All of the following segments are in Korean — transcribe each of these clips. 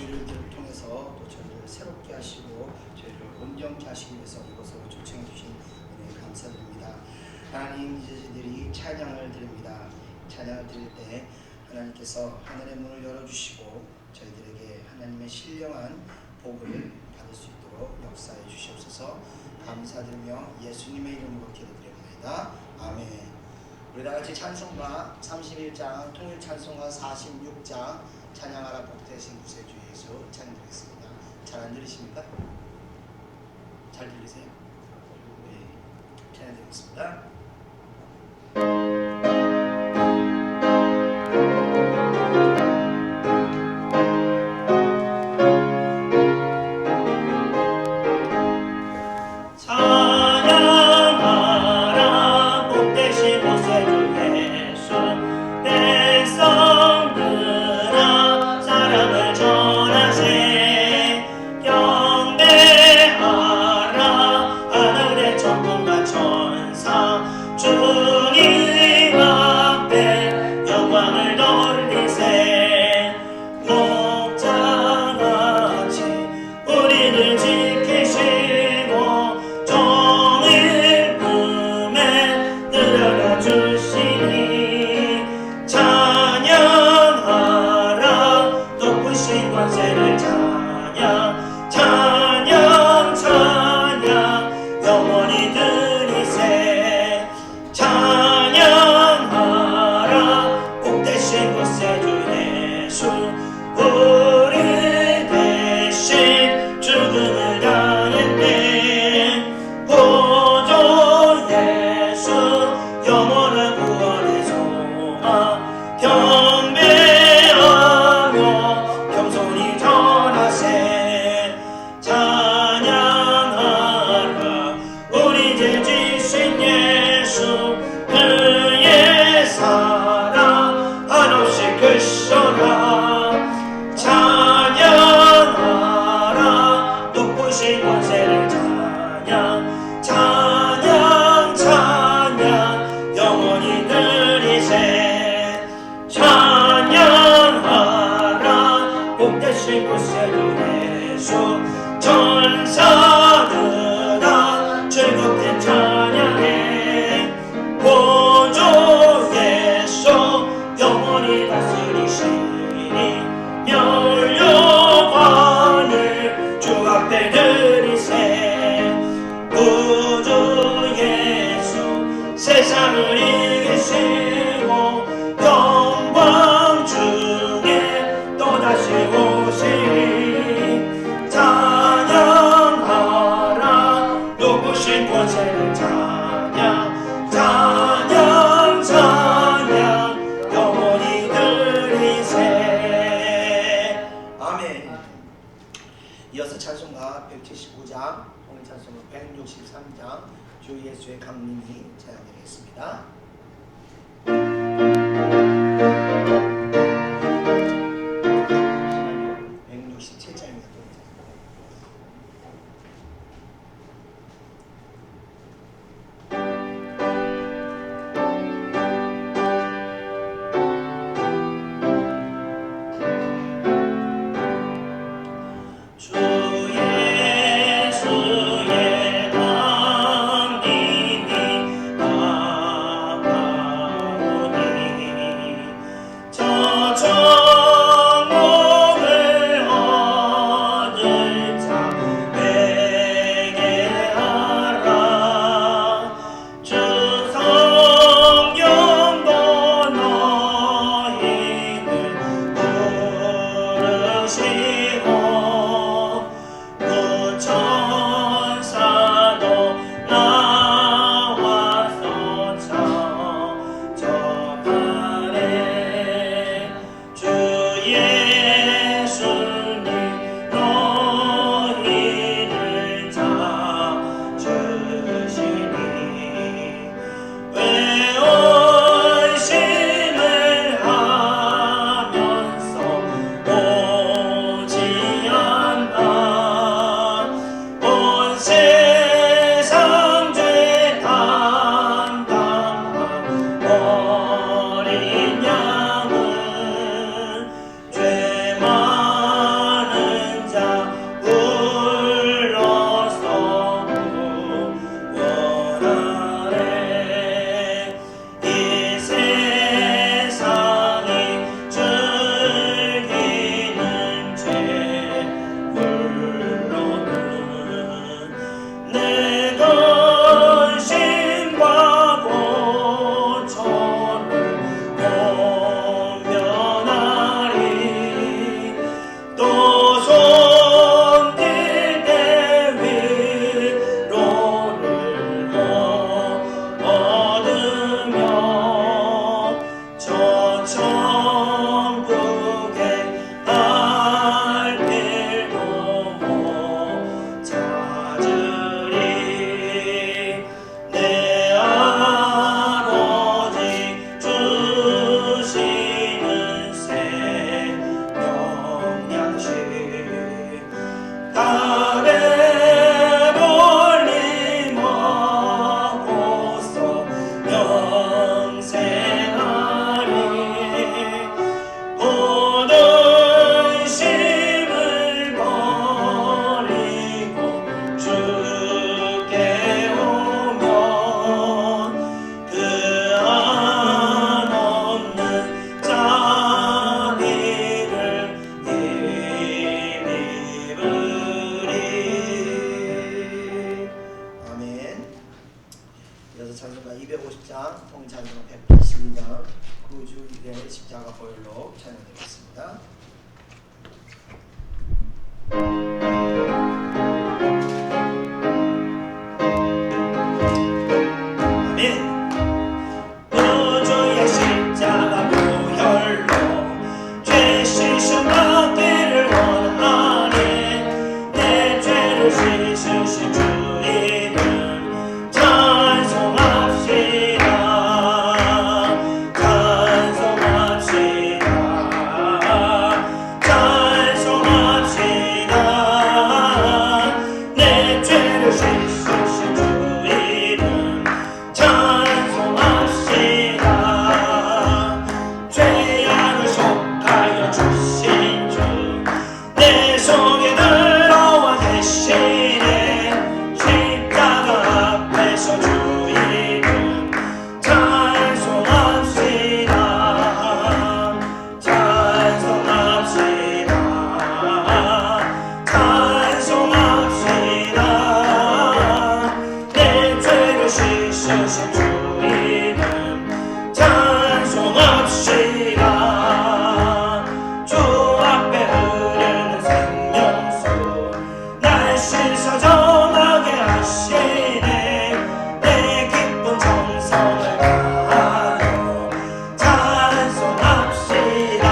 주를 통해서 또 저희를 새롭게 하시고 저희를 온전케 하시기 위해서 이곳으로 초청해 주신 은혜 감사드립니다. 하나님, 이제 저희들이 찬양을 드립니다. 찬양을 드릴 때 하나님께서 하늘의 문을 열어주시고 저희들에게 하나님의 신령한 복을 받을 수 있도록 역사해 주시옵소서. 감사드리며 예수님의 이름으로 기도드립니다. 아멘. 우리 다같이 찬송가 31장, 통일 찬송가 46장, 찬양하라 복되신 구세주 예수 찬양드리겠습니다. 잘 안 들리십니까? 잘 들리세요? 네, 찬양드리겠습니다. 이어서 찬송가 175장, 통일 찬송가 163장, 주 예수의 강림이 찬양드리겠습니다. 167장입니다. 속에 들어와 계시네. 십자가 앞에서 주 이름 찬송합시다. 찬송합시다. 찬송합시다. 내 죄를 씻으신 주 이름 찬송합시다. 주 앞에 흐르는 생명수 날 씻어정하게 하시네. 내 기쁜 정성을 다하여 찬송합시다.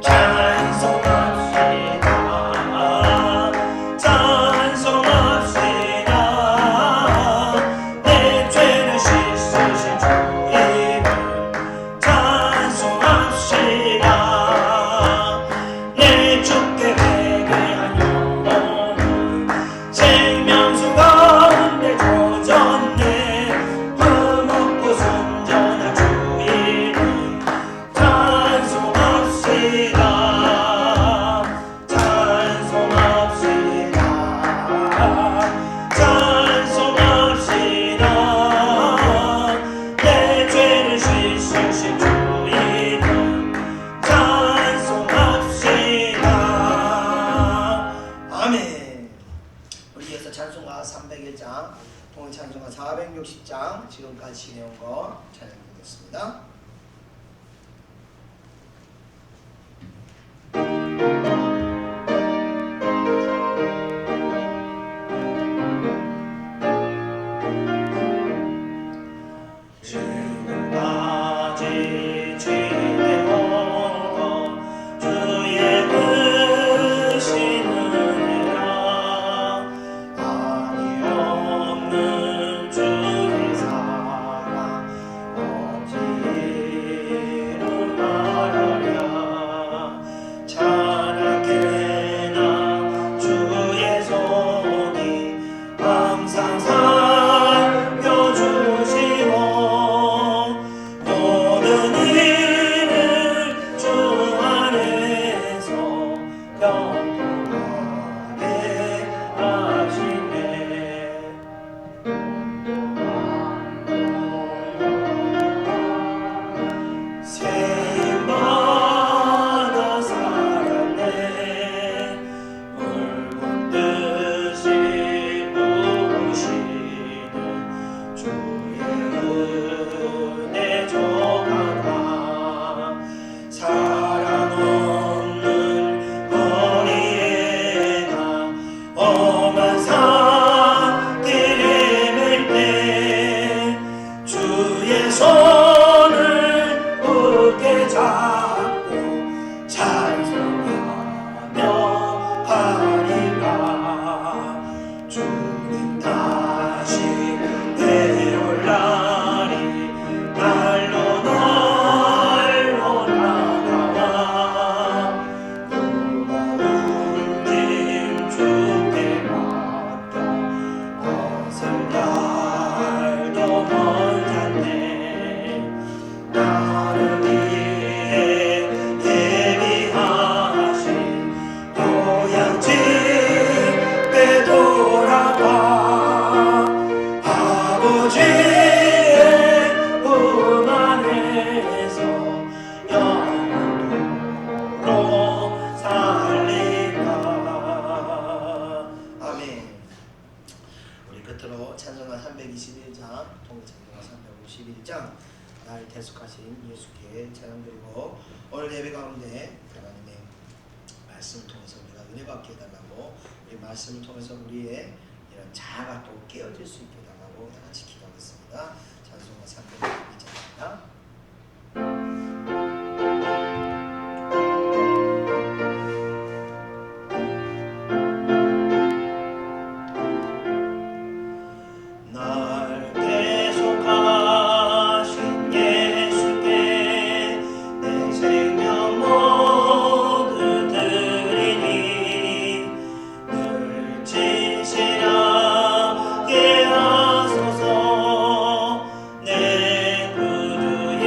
찬송합시다. 찬송합시다. 내 죄를 씻으신 주 이름 찬송합시다. 내 주께 회개한 영혼은 생명수 가운데 젖었네. 흠없고 순전한 주 이름 찬송합시다. 찬송합시다. 찬송합시다. 내 죄를 씻으신 주 이름 찬송합시다. 아멘. 우리 이어서 찬송가 301장, 통일찬송가 460장 지금까지 지내온 거 찬양드리겠습니다. 지금까지 지내온 것 주의 크신 은혜라. 아니 없는 주의 사랑 어찌로 말하랴. 자나게나 주의 손이 항상 살펴주시고 모든 일을 주 안에서 평안하게 하시네. 세임받아 살았네. 붉은 듯이 부으시는 주의 은혜 조각아. 사랑 없는 거리에 나 험한 산길에 맬 때 주의 손을 굳게 잡고 찬송하며 가리라. 주님 다시 내올 날이 날로 다가와. 무거운 짐 주께 맡겨 벗을 날도 멀잖네. 나를 위해 예비하신 고향 집에 돌아가. 아버지의 품 안에서 영원토록 살리라. 아멘. 우리 끝으로 찬송가 321장, 통일찬송가 351장 날 대속하신 예수께 찬양드리고, 오늘 예배 가운데 하나님의 말씀을 통해서 우리가 은혜 받게 해달라고, 우리 말씀을 통해서 우리의 이런 자아가 또 깨어질 수 있게 해달라고 다 같이 기도하겠습니다. 찬송가 321장입니다. 날 대속하신 예수께 내 생명 모두 드리니 늘 진실하게 하소서. 내 구주의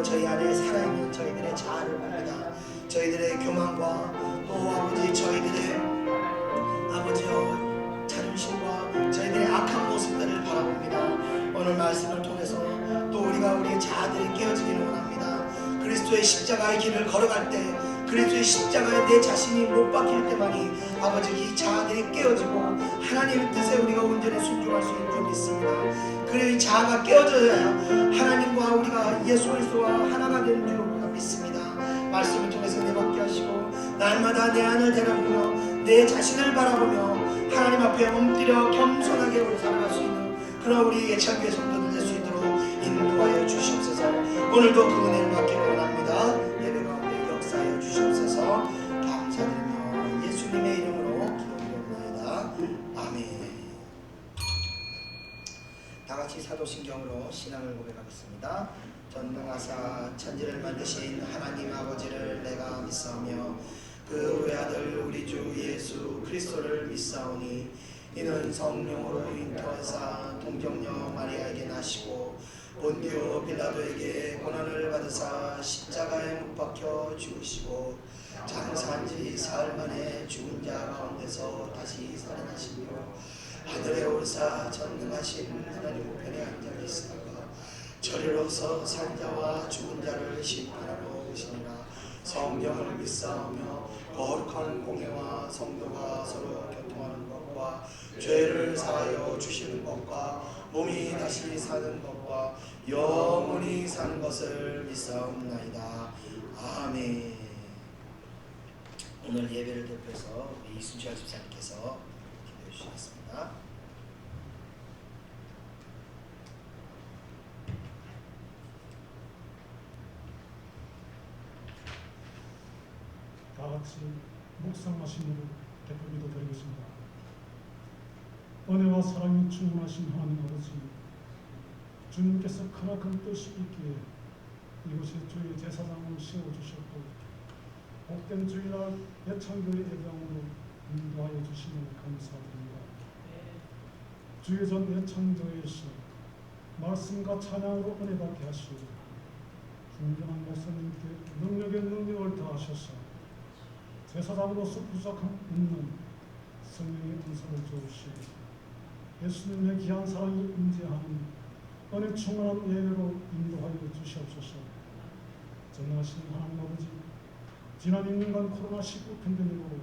저희 안에 살아있는 저희들의 자아를 봅니다. 저희들의 교만과 또 아버지 저희들의 아버지여 자존심과 저희들의 악한 모습들을 바라봅니다. 오늘 말씀을 통해서 또 우리가 우리의 자아들이 깨어지기를 원합니다. 그리스도의 십자가의 길을 걸어갈 때 그리스도의 십자가에 내 자신이 못 박힐 때만이 아버지 이 자아들이 깨어지고 하나님의 뜻에 우리가 온전히 순종할 수 있는 줄 믿습니다. 그래 이 자아가 깨어져야 하나님과 우리가 예수 그리스도와 하나가 되는 줄 우리가 믿습니다. 말씀을 통해서 내 받게 하시고 날마다 내 안을 되돌아보며 내 자신을 바라보며 하나님 앞에 엎드려 겸손하게 우리 살아갈 수 있는 그런 우리 예찬교회 성도들 될 수 있도록 인도하여 주시옵소서. 오늘도 그 은혜를 받기를 원합니다. 예배 가운데 역사하여 주시옵소서. 감사드리며 예수님의 이름으로 기도드립니다. 아멘. 다같이 사도신경으로 신앙을 고백하겠습니다. 전능하사 천지를 만드신 하나님 아버지를 내가 믿사오며 그 외아들 우리 주 예수 그리스도를 믿사오니 이는 성령으로 잉태하사 동정녀 마리아에게 나시고 본디오 빌라도에게 고난을 받으사 십자가에 못 박혀 죽으시고 장사한 지 사흘 만에 죽은 자 가운데서 다시 살아나시며 하늘에 오르사 전능하신 하나님 우편에 앉아 계시다가 저리로서 산자와 죽은 자를 심판하러 오시니라. 성경을 믿사오며 거룩한 공예와 성도가 서로 교통하는 것과 죄를 사하여 주시는 것과 몸이 다시 사는 것과 영원히 사는 것을 믿사옵나이다. 아멘. 오늘 예배를 대표해서 이순철 집사님께서 기도해 주시겠습니다. 다같이 묵상하심으로 대표기도 드리겠습니다. 은혜와 사랑이 충만하신 하나님 아버지, 주님께서 크나큰 뜻이 있기에 이곳에 주의 제사장을 세워주셨고 복된 주일날 예창교회 예배당으로 인도하여 주시면 감사드립니다. 주의 전 예창교회에서 말씀과 찬양으로 은혜받게 하시고 존경한 목사님께 능력에 능력을 더하셔서 제사장으로서 부족함 없는 성령의 은사를 주시고 예수님의 귀한 사랑이 임재하는 은혜 충만한 예배로 인도하여 주시옵소서. 전능하신 하나님 아버지, 지난 1년간 코로나19 팬데믹으로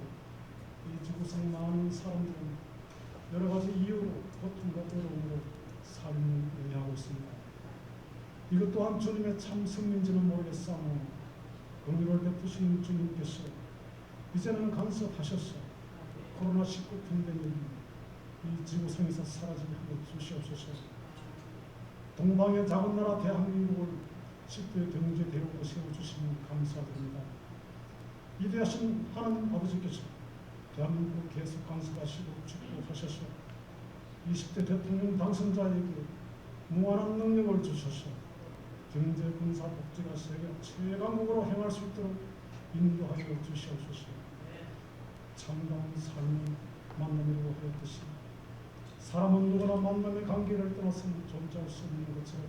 이 지구상 많은 사람들은 여러 가지 이유로 고통과 어려움으로 삶을 영위하고 있습니다. 이것 또한 주님의 참 성민지는 모르겠사오나 긍휼을 베푸시는 주님께서 이제는 간섭하셔서 코로나19 팬데믹이 이 지구상에서 사라지게 하여 주시옵소서. 동방의 작은 나라 대한민국을 10대 경제 대국으로 세워주시면 감사드립니다. 위대하신 하나님 아버지께서 대한민국을 계속 간섭하시고 축복하셔서 20대 대통령 당선자에게 무한한 능력을 주셔서 경제, 군사, 복지가 세계 최강국으로 행할 수 있도록 인도하여 주시옵소서. 참다운 삶이 만남이라고 하였듯이 사람은 누구나 만남의 관계를 떠나서는 존재할 수 없는 것처럼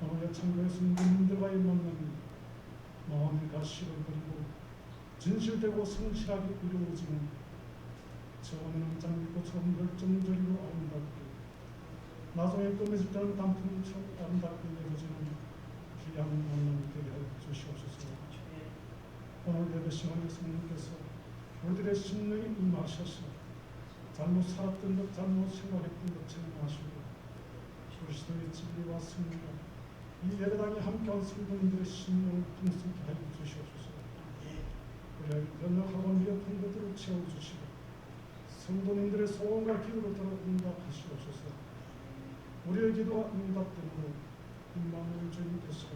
오늘 예창교회 성도님들과의 만남이 마음의 가시를 그리고 진실되고 성실하게 이루어지는 처음에는 장미꽃처럼 열정적이고 아름답게 나중에 끝맺을 때는 단풍처럼 아름답게 이루어지는 귀한 만남이 되게 하여 주시옵소서. 오늘 예배 시간에 성령께서 우리들의 심령에 임하셔서 잘못 살았던 것, 잘못 생각했던 것 책임하시고 그리스도의 진리와 승리가 이 예배당에 함께한 성도님들의 심령을 풍성케 하여 주시옵소서. 그래야 연약하고 미흡한 것들을 채워주시고 성도님들의 소원과 기도를 들어 응답하시옵소서. 우리의 기도가 응답되므로 임마누엘 주님께서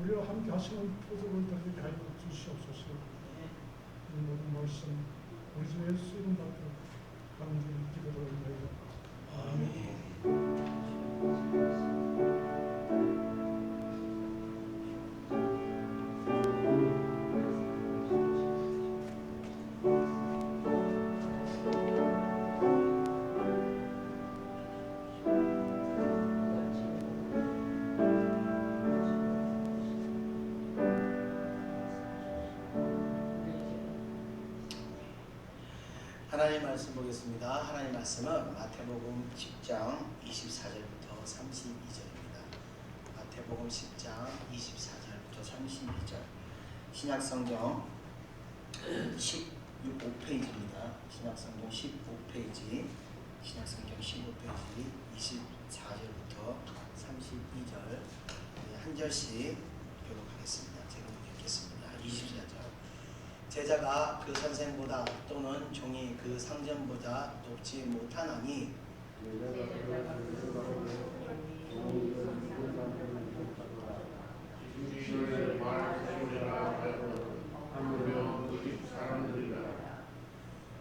우리와 함께 하시는 표적을 드리게 하여 주시옵소서. 이 모든 말씀 우리 주 예수 이름 받들어 간절히 기도드립니다. 아멘. 하나님 말씀 보겠습니다. 하나님 말씀은 마태복음 10장 24절부터 32절입니다. 마태복음 10장 24절부터 32절. 신약성경 15페이지입니다. 신약성경 15페이지. 신약성경 15페이지 24절부터 32절. 한 절씩 교독하겠습니다. 제가 읽겠습니다. 24절. 제자가 그 선생보다 또는 종이 그 상전보다 높지 못하나니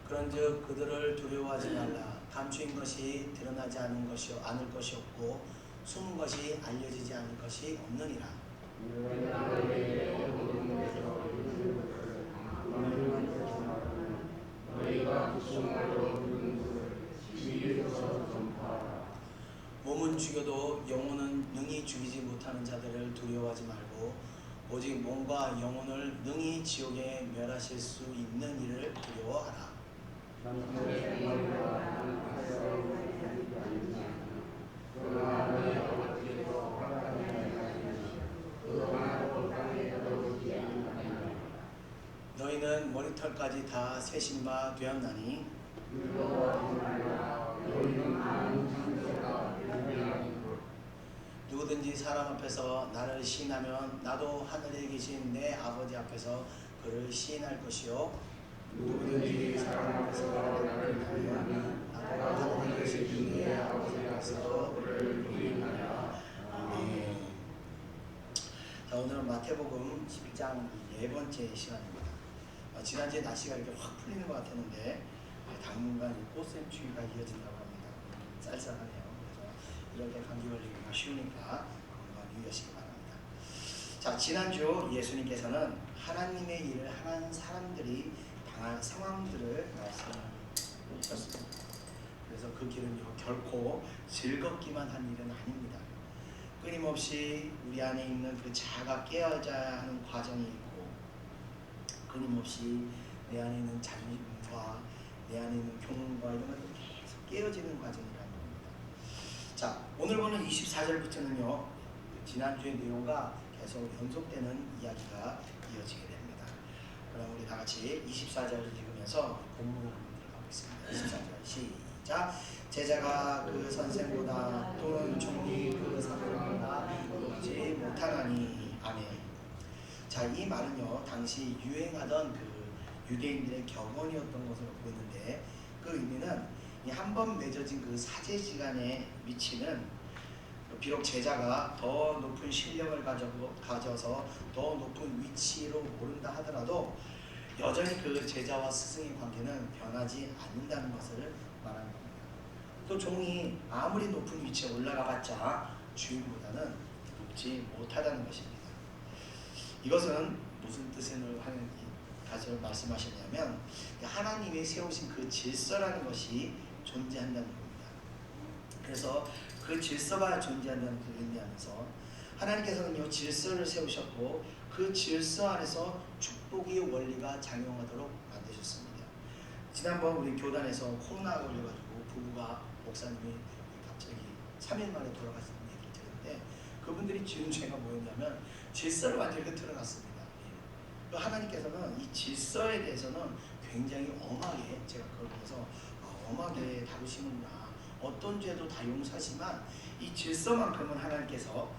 그런즉 그들을 두려워하지 말라. 감추인 것이 드러나지 않을 것이 없고 숨은 것이 알려지지 않을 것이 없느니라. 몸은 죽여도 영혼은 능히 죽이지 못하는 자들을 두려워하지 말고 오직 몸과 영혼을 능히 지옥에 멸하실 수 있는 이를 두려워하라. 너희는 머리털까지 다 세신 바 되었나니 누구든지 사람 앞에서 나를 시인하면 나도 하늘에 계신 내 아버지 앞에서 그를 시인할 것이요 누구든지 사람 앞에서 나를 부인하면 나도 하늘에 계신 내 아버지 앞에서 그를 부인하리라. 아멘. 자, 오늘은 마태복음 10장 4번째 시간입니다. 지난주에 날씨가 이렇게 확 풀리는 것 같았는데 당분간 꽃샘추위가 이어진다고 합니다. 쌀쌀하네요. 그래서 이럴 때 감기 걸리기가 쉬우니까 건강 유의하시기 바랍니다. 자, 지난주 예수님께서는 하나님의 일을 하는 사람들이 당한 상황들을 말씀하셨습니다. 그래서 그 길은 결코 즐겁기만 한 일은 아닙니다. 끊임없이 우리 안에 있는 그 자아가 깨어져야 하는 과정이 있고 끊임없이 내 안에 있는 자존심과 내 안에 있는 교훈과 이런 것들이 계속 깨어지는 과정이라는 겁니다. 자, 오늘 보는 24절부터는요 지난주의 내용과 계속 연속되는 이야기가 이어지게 됩니다. 그럼 우리 다 같이 24절을 읽으면서 본문으로 들어가겠습니다. 24절 시작. 제자가 그 선생보다 또는 종이 그 상전보다 높지 못하나니. 아멘. 자, 이 말은요 당시 유행하던 그 유대인들의 격언이었던 것으로 보이는데 그 의미는 한 번 맺어진 그 사제지간에 미치는 비록 제자가 더 높은 실력을 가져서 더 높은 위치로 오른다 하더라도 여전히 그 제자와 스승의 관계는 변하지 않는다는 것을 말하는 겁니다. 또 종이 아무리 높은 위치에 올라가봤자 주인보다는 높지 못하다는 것입니다. 이것은 무슨 뜻을 하는 가지고 말씀하셨냐면 하나님이 세우신 그 질서라는 것이 존재한다는 겁니다. 그래서 그 질서가 존재한다는 그 의미하면서 하나님께서는 이 질서를 세우셨고 그 질서 안에서 축복의 원리가 작용하도록 만드셨습니다. 지난번 우리 교단에서 코로나가 걸려가지고 부부가 목사님이 갑자기 3일 만에 돌아가신 얘기를 들었는데 그분들이 지은 죄가 뭐였냐면 질서를 완전히 흐트러놨습니다. 예. 하나님께서는 이 질서에 대해서는 굉장히 엄하게 제가 그걸 보면서 엄하게 다루시는구나. 어떤 죄도 다 용서하지만 이 질서만큼은 하나님께서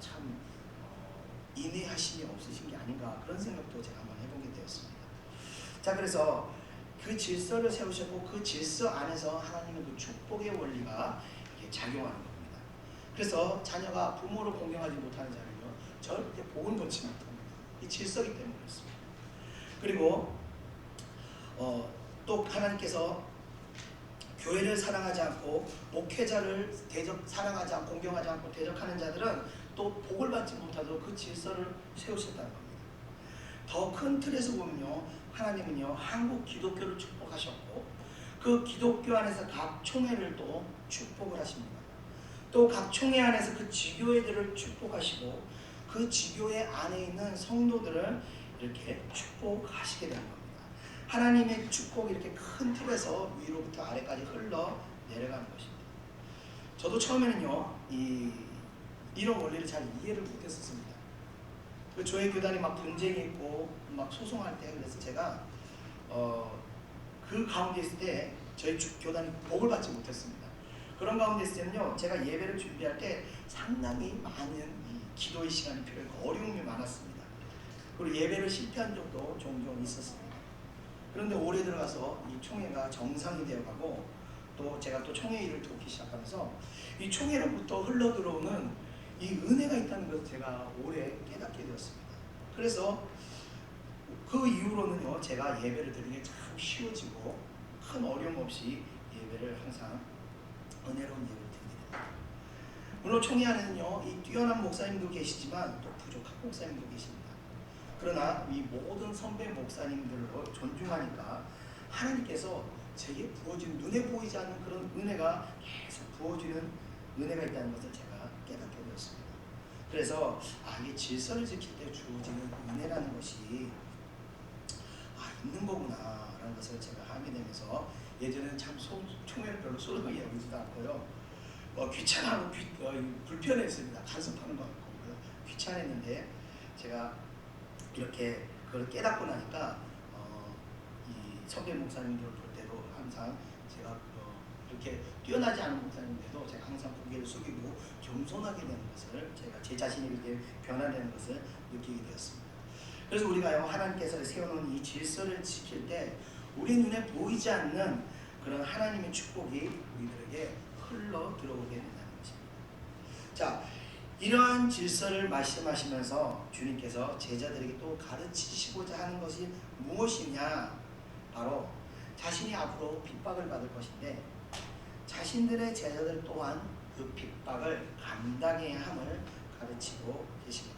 참 인내하심이 없으신 게 아닌가 그런 생각도 제가 한번 해보게 되었습니다. 자, 그래서 그 질서를 세우셨고 그 질서 안에서 하나님의 그 축복의 원리가 이렇게 작용하는 겁니다. 그래서 자녀가 부모를 공경하지 못하는 자는요 절대 복을 받지 못합니다. 이 질서이기 때문이었습니다. 그리고 또 하나님께서 교회를 사랑하지 않고 목회자를 사랑하지 않고 공경하지 않고 대적하는 자들은 또 복을 받지 못하도록 그 질서를 세우셨다는 겁니다. 더 큰 틀에서 보면요 하나님은요 한국 기독교를 축복하셨고 그 기독교 안에서 각 총회를 또 축복을 하십니다. 또 각 총회 안에서 그 지교회들을 축복하시고 그 지교회 안에 있는 성도들을 이렇게 축복하시게 되는 겁니다. 하나님의 축복이 이렇게 큰 틀에서 위로부터 아래까지 흘러 내려가는 것입니다. 저도 처음에는요 이런 원리를 잘 이해를 못했었습니다. 그 교회 교단이 막 분쟁이 있고 막 소송할 때, 그래서 제가 그 가운데 있을 때 저희 교단이 복을 받지 못했습니다. 그런 가운데 있을 때는요, 제가 예배를 준비할 때 상당히 많은 기도의 시간이 필요했고 어려움이 많았습니다. 그리고 예배를 실패한 적도 종종 있었습니다. 그런데 올해 들어가서 이 총회가 정상이 되어가고 또 제가 또 총회 일을 돕기 시작하면서 이 총회로부터 흘러 들어오는 이 은혜가 있다는 것을 제가 올해 깨닫게 되었습니다. 그래서 그 이후로는요, 제가 예배를 드리는 게 참 쉬워지고 큰 어려움 없이 예배를 항상 은혜로운 예배를 드리게 됩니다. 물론 총회 안에는요, 이 뛰어난 목사님도 계시지만 또 부족한 목사님도 계십니다. 그러나 이 모든 선배 목사님들을 존중하니까 하나님께서 제게 부어지는, 눈에 보이지 않는 그런 은혜가 계속 부어지는 은혜가 있다는 것을 제가 깨닫게 되었습니다. 그래서 이게 질서를 지킬 때 주어지는 은혜라는 것이 있는 거구나 라는 것을 제가 하게 되면서, 예전에는 참 총회를 별로 소중하게 여기지도 않고요, 귀찮아하고 불편했습니다. 간섭하는 것 같고 귀찮았는데, 제가 이렇게 그걸 깨닫고 나니까 이 선배 목사님들을 볼 때도 항상 제가 이렇게 뛰어나지 않은 목사님인데도 제가 항상 고개를 숙이고 겸손하게 되는 것을, 제가 제 자신이 이렇게 변화되는 것을 느끼게 되었습니다. 그래서 우리가요, 하나님께서 세워놓은 이 질서를 지킬 때 우리 눈에 보이지 않는 그런 하나님의 축복이 우리들에게 흘러 들어오게 된다는 것입니다. 자, 이러한 질서를 말씀하시면서 주님께서 제자들에게 또 가르치시고자 하는 것이 무엇이냐, 바로 자신이 앞으로 핍박을 받을 것인데 자신들의 제자들 또한 그 핍박을 감당해야 함을 가르치고 계십니다.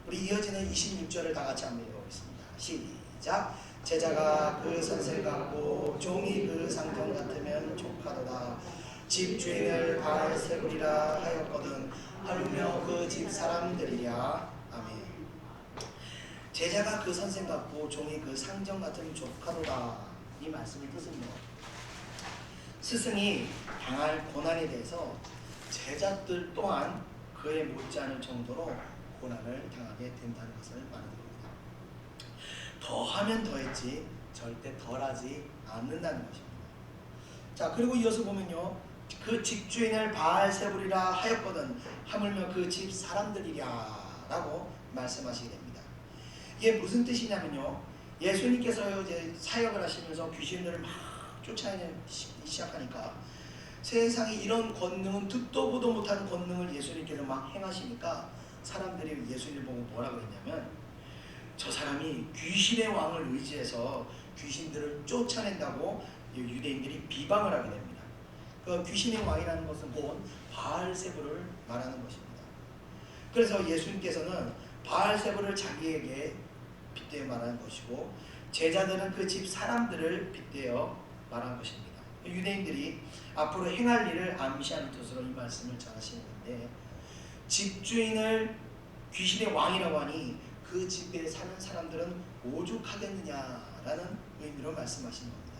우리 이어지는 26절을 다 같이 한번 읽어보겠습니다. 시작. 제자가 그 선생 같고 종이 그 상전 같으면 족하도다. 집 주인을 바알세불이라 하였거든 하루며 그 집 사람들이랴. 아멘. 제자가 그 선생 같고 종이 그 상전 같으면 족하도다. 이 말씀의 뜻은요, 스승이 당할 고난에 대해서 제자들 또한 그에 못지않을 정도로 고난을 당하게 된다는 것을 말하는 겁니다. 더하면 더했지 절대 덜하지 않는다는 것입니다. 자, 그리고 이어서 보면요, 그 집주인을 바알세불이라 하였거든 하물며 그 집 사람들이랴 라고 말씀하시게 됩니다. 이게 무슨 뜻이냐면요, 예수님께서 이제 사역을 하시면서 귀신들을 막 쫓아내기 시작하니까, 세상에 이런 권능은 듣도 보도 못하는 권능을 예수님께서 막 행하시니까 사람들이 예수님을 보고 뭐라 그랬냐면, 저 사람이 귀신의 왕을 의지해서 귀신들을 쫓아낸다고 유대인들이 비방을 하게 됩니다. 그 귀신의 왕이라는 것은 곧 바알세불을 말하는 것입니다. 그래서 예수님께서는 바알세불을 자기에게 빗대어 말하는 것이고, 제자들은 그 집 사람들을 빗대어 말한 것입니다. 유대인들이 앞으로 행할 일을 암시하는 뜻으로 이 말씀을 전하시는 건데, 집주인을 귀신의 왕이라고 하니 그 집에 사는 사람들은 오죽하겠느냐라는 의미로 말씀하시는 겁니다.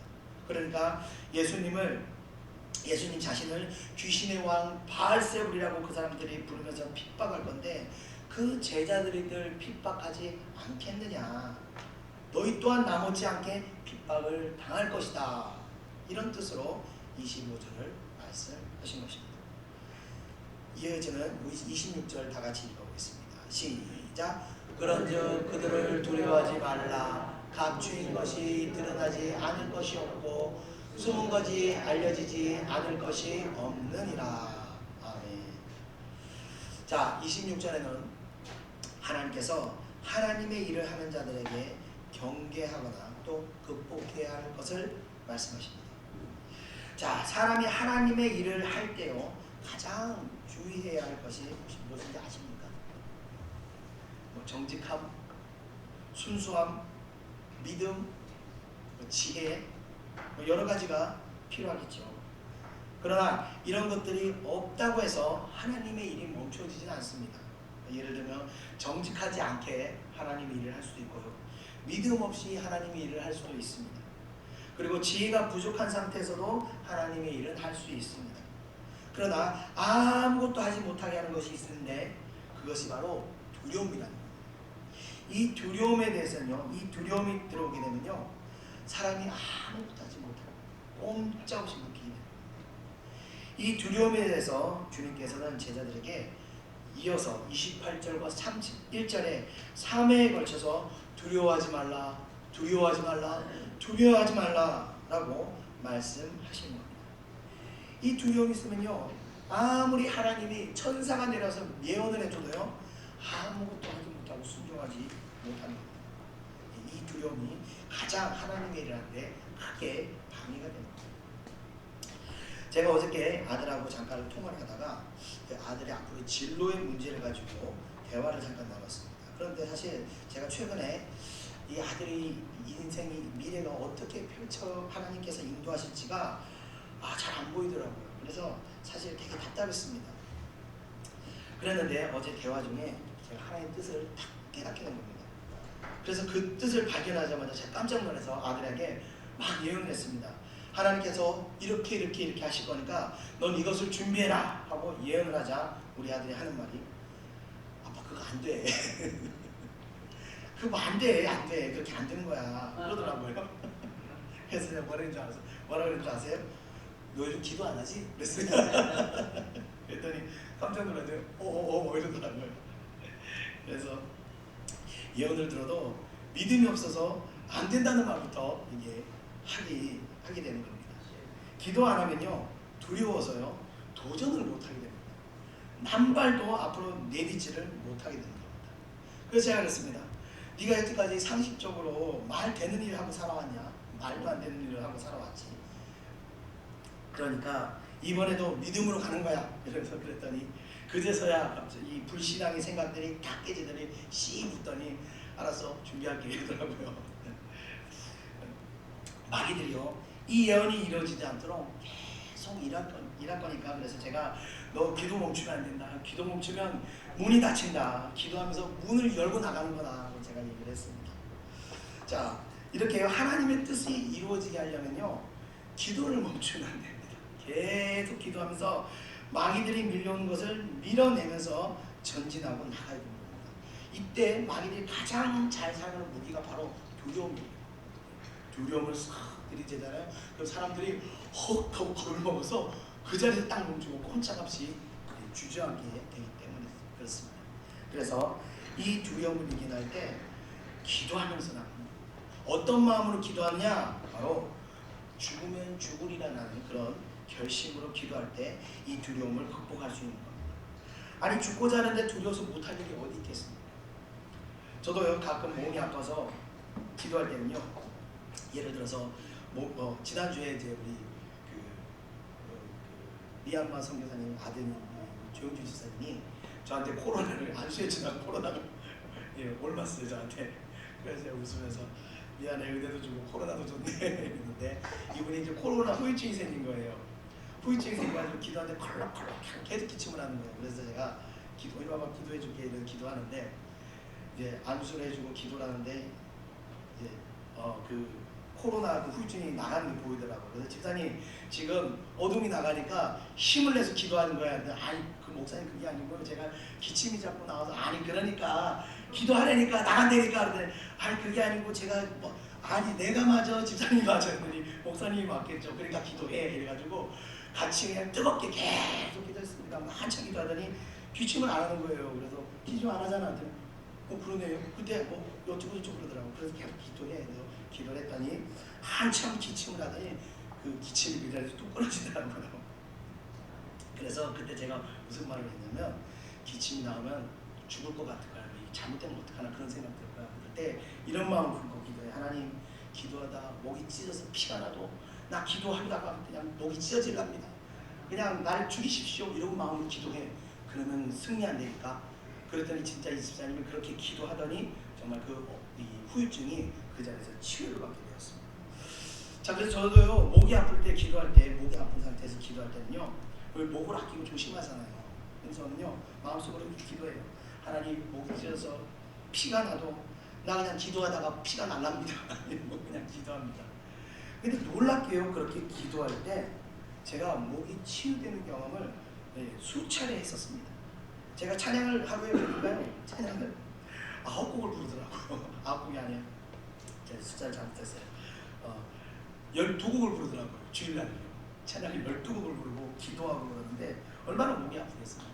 그러니까 예수님 자신을 귀신의 왕 바알세불이라고 그 사람들이 부르면서 핍박할 건데, 그 제자들이들 핍박하지 않겠느냐, 너희 또한 나 못지않게 핍박을 당할 것이다, 이런 뜻으로 25절을 말씀하신 것입니다. 이어지는 26절 다 같이 읽어보겠습니다. 시작. 그런즉 그들을 두려워하지 말라. 감추인 것이 드러나지 않을 것이 없고 숨은 것이 알려지지 않을 것이 없느니라. 아멘. 자, 26절에는 하나님께서 하나님의 일을 하는 자들에게 경계하거나 또 극복해야 할 것을 말씀하십니다. 자, 사람이 하나님의 일을 할 때요, 가장 주의해야 할 것이 무엇인지 아십니까? 정직함, 순수함, 믿음, 지혜, 여러 가지가 필요하겠죠. 그러나 이런 것들이 없다고 해서 하나님의 일이 멈춰지지는 않습니다. 예를 들면 정직하지 않게 하나님의 일을 할 수도 있고요, 믿음 없이 하나님의 일을 할 수도 있습니다. 그리고 지혜가 부족한 상태에서도 하나님의 일은 할 수 있습니다. 그러나 아무것도 하지 못하게 하는 것이 있는데 그것이 바로 두려움이라는 겁니다. 이 두려움에 대해서는요, 이 두려움이 들어오게 되면요, 사람이 아무것도 하지 못하고 꼼짝없이 묶이게 됩니다. 이 두려움에 대해서 주님께서는 제자들에게 이어서 28절과 31절에 3회에 걸쳐서 두려워하지 말라, 두려워하지 말라, 두려워하지 말라라고 말씀하시는 겁니다. 이 두려움이 있으면요, 아무리 하나님이 천사가 내려서 예언을 해줘도요, 아무것도 하지 못하고 순종하지 못하는 겁니다. 이 두려움이 가장 하나님의 일을 하는데 크게 방해가 됩니다. 제가 어저께 아들하고 잠깐 통화를 하다가 아들의 앞으로 진로의 문제를 가지고 대화를 잠깐 나눴습니다. 그런데 사실 제가 최근에 이 아들이 인생이 미래가 어떻게 펼쳐 하나님께서 인도하실지가 잘 안 보이더라고요. 그래서 사실 되게 답답했습니다. 그랬는데 어제 대화 중에 제가 하나님의 뜻을 딱 깨닫게 된 겁니다. 그래서 그 뜻을 발견하자마자 제가 깜짝 놀라서 아들에게 막 예언을 했습니다. 하나님께서 이렇게 하실 거니까 넌 이것을 준비해라 하고 예언을 하자 우리 아들이 하는 말이, 아빠 그거 안 돼. 그거 안 돼. 그렇게 안 되는 거야. 그러더라고요. 그래서 제가 뭐라 그랬는 줄 아세요? 너 요즘 기도 안 하지? 그랬어요. 그랬더니 깜짝 놀라더니 이러더라고요. 그래서 예언을 들어도 믿음이 없어서 안 된다는 말부터 이게 하게 되는 겁니다. 기도 안 하면요, 두려워서요, 도전을 못 하게 됩니다. 한 발도 앞으로 내딛지를 못하게 되는 겁니다. 그래서 제가 그랬습니다. 네가 여태까지 상식적으로 말 되는 일을 하고 살아왔냐? 말도 안 되는 일을 하고 살아왔지. 그러니까 이번에도 믿음으로 가는 거야. 이러면서 그랬더니 그제서야 갑자기 이 불신앙의 생각들이 다 깨지더니 씨 붙더니 알았어, 준비할게 이러더라고요. 마귀들이요, 이 예언이 이루어지지 않도록 계속 일할 거니까. 그래서 제가 너 기도 멈추면 안 된다. 기도 멈추면 문이 닫힌다. 기도하면서 문을 열고 나가는 거다. 제가 얘기를 했습니다. 자, 이렇게 하나님의 뜻이 이루어지게 하려면요, 기도를 멈추면 안 됩니다. 계속 기도하면서 마귀들이 밀려오는 것을 밀어내면서 전진하고 나가야 됩니다. 이때 마귀들이 가장 잘 사용하는 무기가 바로 두려움입니다. 두려움을 싹 들이대잖아요. 그럼 사람들이 헉 하고 겁을 먹어서 그 자리에서 딱 멈추고 꼼짝없이 주저하게 되기 때문에 그렇습니다. 그래서 이 두려움을 이겨낼 때 기도하면서 나갑니다. 어떤 마음으로 기도하느냐? 바로 죽으면 죽으리라는 그런 결심으로 기도할 때 이 두려움을 극복할 수 있는 겁니다. 아니, 죽고자 하는데 두려워서 못할 일이 어디 있겠습니까? 저도요, 가끔 몸이 아파서 기도할 때는요, 예를 들어서 지난주에 이제 우리 리안마 선교사님 아드님 조영준 집사님이 저한테 코로나를 안수에 지난 코로나를 올맞어요 저한테. 그래서 제가 웃으면서 미안해, 의대도 주고 코로나도 줬네 했는데 이분이 이제 코로나 후유증이 생긴 거예요. 후유증이 생겨가지고 기도하는데 컬럭컬럭 계속 기침을 하는 거예요. 그래서 제가 이리 와봐 기도해줄게 이런 기도하는데 이제 안수를 해주고 기도를 하는데 이제 그 코로나 그 후유증이 나가는 게 보이더라고요. 그래서 집사님 지금 어둠이 나가니까 힘을 내서 기도하는 거야. 근데 아니 그 목사님 그게 아니고요. 제가 기침이 자꾸 나와서 아니 그러니까 기도하려니까 나간다니까. 그런데 아니 그게 아니고 제가 아니 내가 맞아 집사님이 맞아 했더니 목사님이 맞겠죠. 그러니까 기도해 이래가지고 같이 그냥 뜨겁게 계속 기도했습니다. 한참 기도하더니 기침을 안 하는 거예요. 그래서 기침 안 하잖아. 그러네요. 그때 어쩌고 그러더라고. 그래서 계속 기도해. 그래서 기도를 했더니 한참 기침을 하더니 그 기침이 그 자리에서 뚝 끊어지더라고요. 그래서 그때 제가 무슨 말을 했냐면 기침이 나오면 죽을 것 같을 거야. 잘못되면 어떡하나 그런 생각 들 거야. 그때 이런 마음을 품고 기도해. 하나님, 기도하다 목이 찢어서 피가 나도 나 기도하다가 그냥 목이 찢어질랍니다. 그냥 나를 죽이십시오. 이런 마음으로 기도해. 그러면 승리 안 되니까. 그랬더니 진짜 이 집사님이 그렇게 기도하더니 정말 이 후유증이 그 자리에서 치유를 받게 되었습니다. 자, 그래서 저도요, 목이 아플 때 기도할 때, 목이 아픈 상태에서 기도할 때는요, 목을 아끼고 조심하잖아요. 그래서 저는요, 마음속으로 이렇게 기도해요. 하나님, 목이 찢어서 피가 나도 나 그냥 기도하다가 피가 날랍니다. 그냥 기도합니다. 근데 놀랍게요. 그렇게 기도할 때 제가 목이 치유되는 경험을 수차례 했었습니다. 제가 찬양을 하루에 부르니까요. 찬양을 9곡을 부르더라고요. 9곡이 아니야. 제가 숫자를 잘못했어요. 12곡을 부르더라고요. 주일날은요. 찬양을 12곡을 부르고 기도하고 그러는데 얼마나 목이 아프겠어요.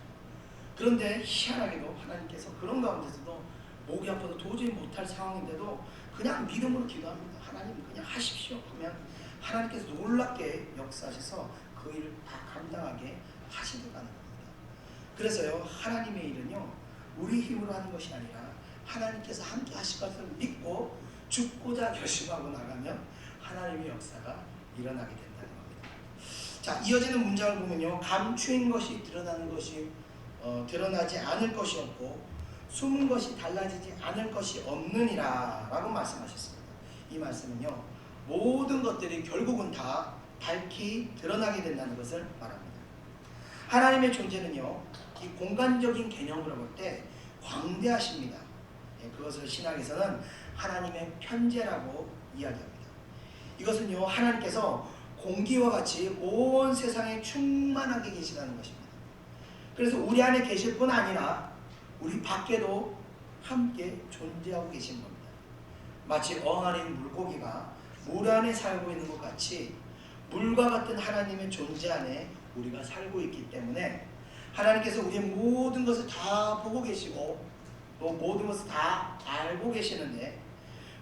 그런데 희한하게도 하나님께서 그런 가운데서도 목이 아파도 도저히 못할 상황인데도 그냥 믿음으로 기도합니다. 하나님 그냥 하십시오 하면 하나님께서 놀랍게 역사하셔서 그 일을 다 감당하게 하시더라는 겁니다. 그래서요, 하나님의 일은요 우리 힘으로 하는 것이 아니라 하나님께서 함께 하실 것을 믿고 죽고자 결심하고 나가면 하나님의 역사가 일어나게 된다는 겁니다. 자, 이어지는 문장을 보면요, 감추인 것이 드러나는 것이 드러나지 않을 것이 없고 숨은 것이 달라지지 않을 것이 없느니라 라고 말씀하셨습니다. 이 말씀은요, 모든 것들이 결국은 다 밝히 드러나게 된다는 것을 말합니다. 하나님의 존재는요, 이 공간적인 개념으로 볼 때 광대하십니다. 그것을 신학에서는 하나님의 편재라고 이야기합니다. 이것은요, 하나님께서 공기와 같이 온 세상에 충만하게 계시다는 것입니다. 그래서 우리 안에 계실 뿐 아니라 우리 밖에도 함께 존재하고 계신 겁니다. 마치 어항아닌 물고기가 물 안에 살고 있는 것 같이 물과 같은 하나님의 존재 안에 우리가 살고 있기 때문에 하나님께서 우리의 모든 것을 다 보고 계시고 또 모든 것을 다 알고 계시는데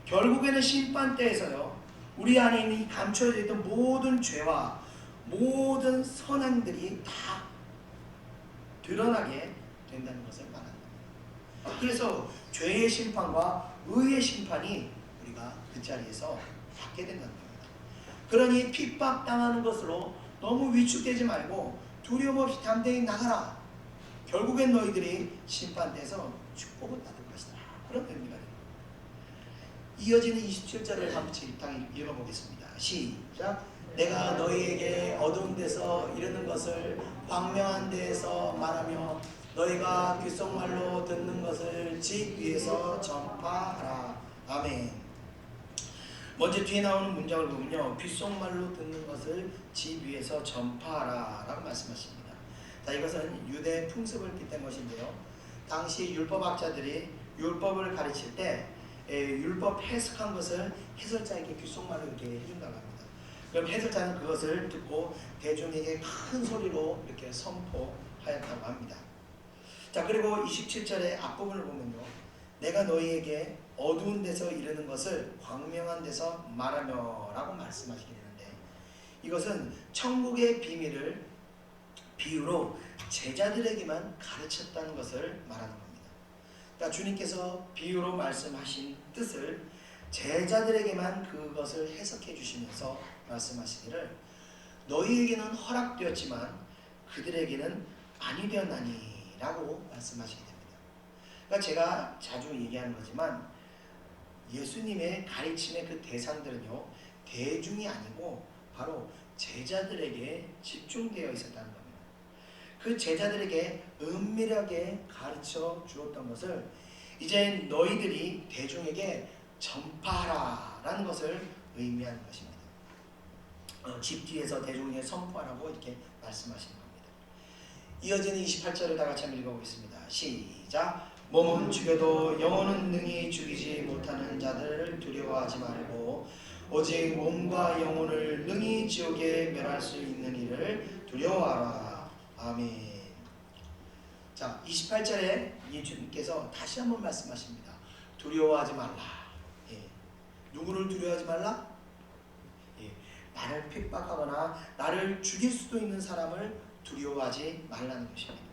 결국에는 심판대에서요, 우리 안에 있는 이 감춰져 있던 모든 죄와 모든 선행들이 다 드러나게 된다는 것을 말합니다. 그래서 죄의 심판과 의의 심판이 우리가 그 자리에서 받게 된다는 겁니다. 그러니 핍박당하는 것으로 너무 위축되지 말고 두려움 없이 담대히 나가라. 결국엔 너희들이 심판대에서 축복을 받을 것이다. 그런 의미가 됩니다. 이어지는 27절을 한번 읽어보겠습니다. 시작. 내가 너희에게 어두운 데서 이르는 것을 광명한 데에서 말하며 너희가 귓속말로 듣는 것을 집 위에서 전파하라. 아멘. 먼저 뒤에 나오는 문장을 보면요, 귓속말로 듣는 것을 집 위에서 전파하라 라고 말씀하십니다. 자, 이것은 유대 풍습을 빗댄 것인데요, 당시 율법학자들이 율법을 가르칠 때 율법 해석한 것을 해설자에게 귓속말로 이렇게 해준다고 합니다. 그럼 해설자는 그것을 듣고 대중에게 큰 소리로 이렇게 선포하였다고 합니다. 자, 그리고 27절의 앞부분을 보면요, 내가 너희에게 어두운 데서 이르는 것을 광명한 데서 말하며 라고 말씀하시게 되는데, 이것은 천국의 비밀을 비유로 제자들에게만 가르쳤다는 것을 말하는 겁니다. 그러니까 주님께서 비유로 말씀하신 뜻을 제자들에게만 그것을 해석해 주시면서 말씀하시기를 너희에게는 허락되었지만 그들에게는 아니 되었나니 라고 말씀하시게 됩니다. 그러니까 제가 자주 얘기하는 거지만 예수님의 가르침의 그 대상들은요, 대중이 아니고 바로 제자들에게 집중되어 있었다는 겁니다. 그 제자들에게 은밀하게 가르쳐 주었던 것을 이제 너희들이 대중에게 전파하라 라는 것을 의미하는 것입니다. 집 뒤에서 대중에게 선포하라고 이렇게 말씀하시는 겁니다. 이어지는 28절을 다 같이 한번 읽어보겠습니다. 시작. 몸은 죽여도 영혼은 능히 죽이지 못하는 자들을 두려워하지 말고 오직 몸과 영혼을 능히 지옥에 멸할 수 있는 이를 두려워하라. 아멘. 자, 28절에 예수님께서 다시 한번 말씀하십니다. 두려워하지 말라. 누구를 두려워하지 말라? 나를 핍박하거나 나를 죽일 수도 있는 사람을 두려워하지 말라는 것입니다.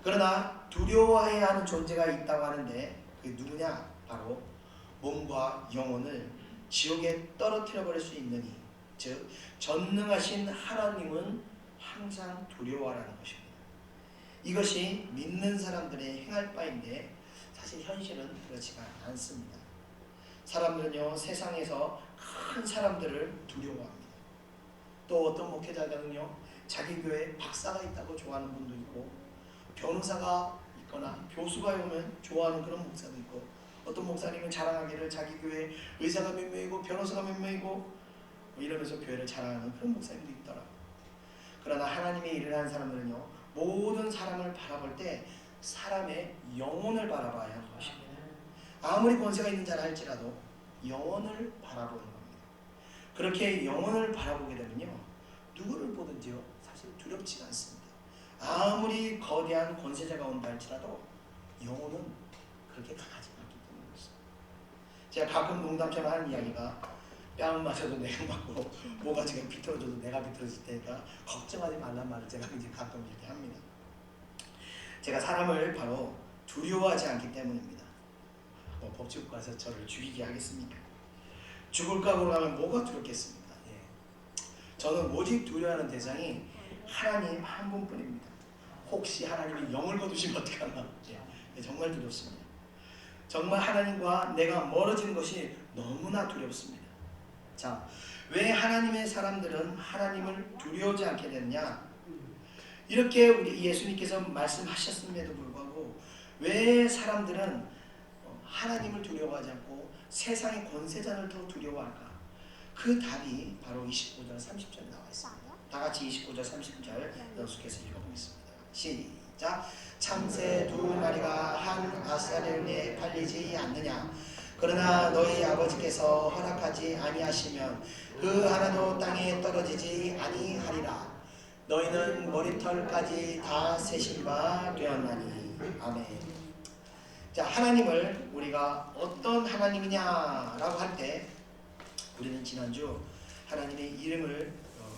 그러나 두려워해야 하는 존재가 있다고 하는데 그게 누구냐? 바로 몸과 영혼을 지옥에 떨어뜨려 버릴 수 있느니, 즉 전능하신 하나님은 항상 두려워하라는 것입니다. 이것이 믿는 사람들의 행할 바인데 사실 현실은 그렇지가 않습니다. 사람들은요, 세상에서 큰 사람들을 두려워합니다. 또 어떤 목회자들은요, 자기 교회에 박사가 있다고 좋아하는 분도 있고, 변호사가 있거나 교수가 오면 좋아하는 그런 목사도 있고, 어떤 목사님은 자랑하기를 자기 교회 의사가 몇 명이고 변호사가 몇 명이고 뭐 이러면서 교회를 자랑하는 그런 목사님도 있더라. 그러나 하나님의 일을 하는 사람들은요, 모든 사람을 바라볼 때 사람의 영혼을 바라봐야 하는 것입니다. 아무리 권세가 있는 자라 할지라도 영혼을 바라보는 겁니다. 그렇게 영혼을 바라보게 되면요, 누구를 보든지요 사실 두렵지가 않습니다. 아무리 거대한 권세자가 온다 할지라도 영혼은 그렇게 강하지 않기 때문에 그렇습니다. 제가 가끔 농담처럼 하는 이야기가, 뺨을 맞아도 내가 맞고 모가지가 비틀어져도 내가 비틀어질 테니까 걱정하지 말란 말을 제가 이제 가끔 이렇게 합니다. 제가 사람을 바로 두려워하지 않기 때문입니다. 뭐 법치국 가서 저를 죽이게 하겠습니까? 죽을 각오로 하면 뭐가 두렵겠습니까? 예. 저는 오직 두려워하는 대상이 하나님 한 분뿐입니다. 혹시 하나님이 영을 거두시면 어떡하나? 예. 정말 두렵습니다. 정말 하나님과 내가 멀어지는 것이 너무나 두렵습니다. 자, 왜 하나님의 사람들은 하나님을 두려워하지 않게 되느냐? 이렇게 우리 예수님께서 말씀하셨음에도 불구하고 왜 사람들은 하나님을 두려워하지 않고 세상의 권세자를 더 두려워할까? 그 답이 바로 29절 30절에 나와 있습니다. 다 같이 29절 30절 연속해서 읽어보겠습니다. 시작. 참새 두 마리가 한 아사리온에 팔리지 않느냐? 그러나 너희 아버지께서 허락하지 아니하시면 그 하나도 땅에 떨어지지 아니하리라. 너희는 머리털까지 다 세신 바 되었나니. 아멘. 자, 하나님을 우리가 어떤 하나님이냐라고 할 때, 우리는 지난주 하나님의 이름을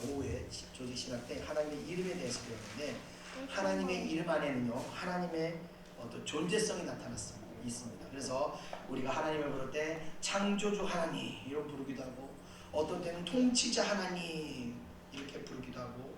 오후에 조직 신학 때 하나님의 이름에 대해서 배웠는데, 하나님의 이름 안에는요 하나님의 어떤 존재성이 나타났습니다. 있습니다. 그래서 우리가 하나님을 부를 때 창조주 하나님 이렇게 부르기도 하고, 어떤 때는 통치자 하나님 이렇게 부르기도 하고,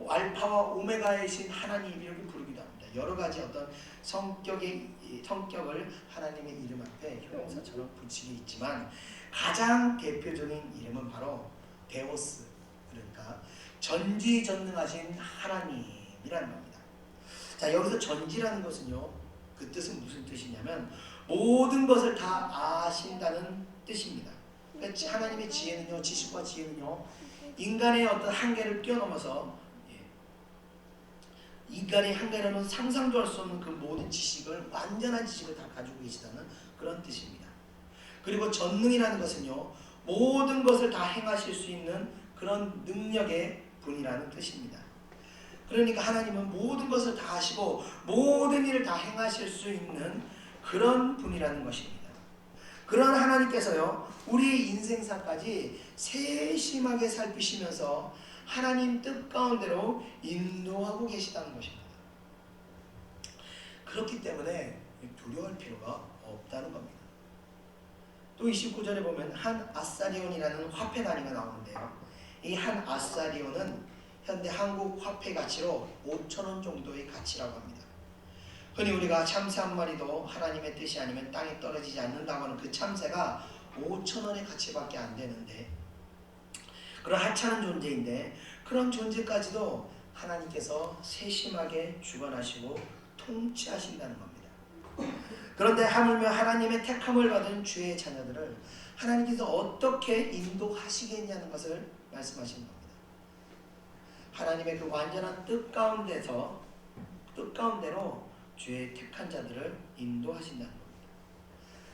알파와 오메가이신 하나님 이렇게 부르기도 합니다. 여러 가지 어떤 성격을 하나님의 이름 앞에 형용사처럼 붙이게 있지만, 가장 대표적인 이름은 바로 데오스, 그러니까 전지전능하신 하나님이라는 겁니다. 자, 여기서 전지라는 것은요, 그 뜻은 무슨 뜻이냐면 모든 것을 다 아신다는 뜻입니다. 그러니까 하나님의 지혜는요, 지식과 지혜는요, 인간의 어떤 한계를 뛰어넘어서, 인간의 한계로는 상상도 할 수 없는 그 모든 지식을, 완전한 지식을 다 가지고 계시다는 그런 뜻입니다. 그리고 전능이라는 것은요, 모든 것을 다 행하실 수 있는 그런 능력의 분이라는 뜻입니다. 그러니까 하나님은 모든 것을 다 하시고 모든 일을 다 행하실 수 있는 그런 분이라는 것입니다. 그런 하나님께서요, 우리의 인생사까지 세심하게 살피시면서 하나님 뜻 가운데로 인도하고 계시다는 것입니다. 그렇기 때문에 두려워할 필요가 없다는 겁니다. 또 29절에 보면 한 아사리온이라는 화폐 단위가 나오는데요, 이 한 아사리온은 현대 한국 화폐 가치로 5,000원 정도의 가치라고 합니다. 흔히 우리가 참새 한 마리도 하나님의 뜻이 아니면 땅에 떨어지지 않는다고 하는 그 참새가 5,000원의 가치밖에 안 되는데, 그런 하찮은 존재인데 그런 존재까지도 하나님께서 세심하게 주관하시고 통치하신다는 겁니다. 그런데 하물며 하나님의 택함을 받은 주의 자녀들을 하나님께서 어떻게 인도하시겠냐는 것을 말씀하신 겁니다. 하나님의 그 완전한 뜻 가운데로 주의 택한 자들을 인도하신다는 겁니다.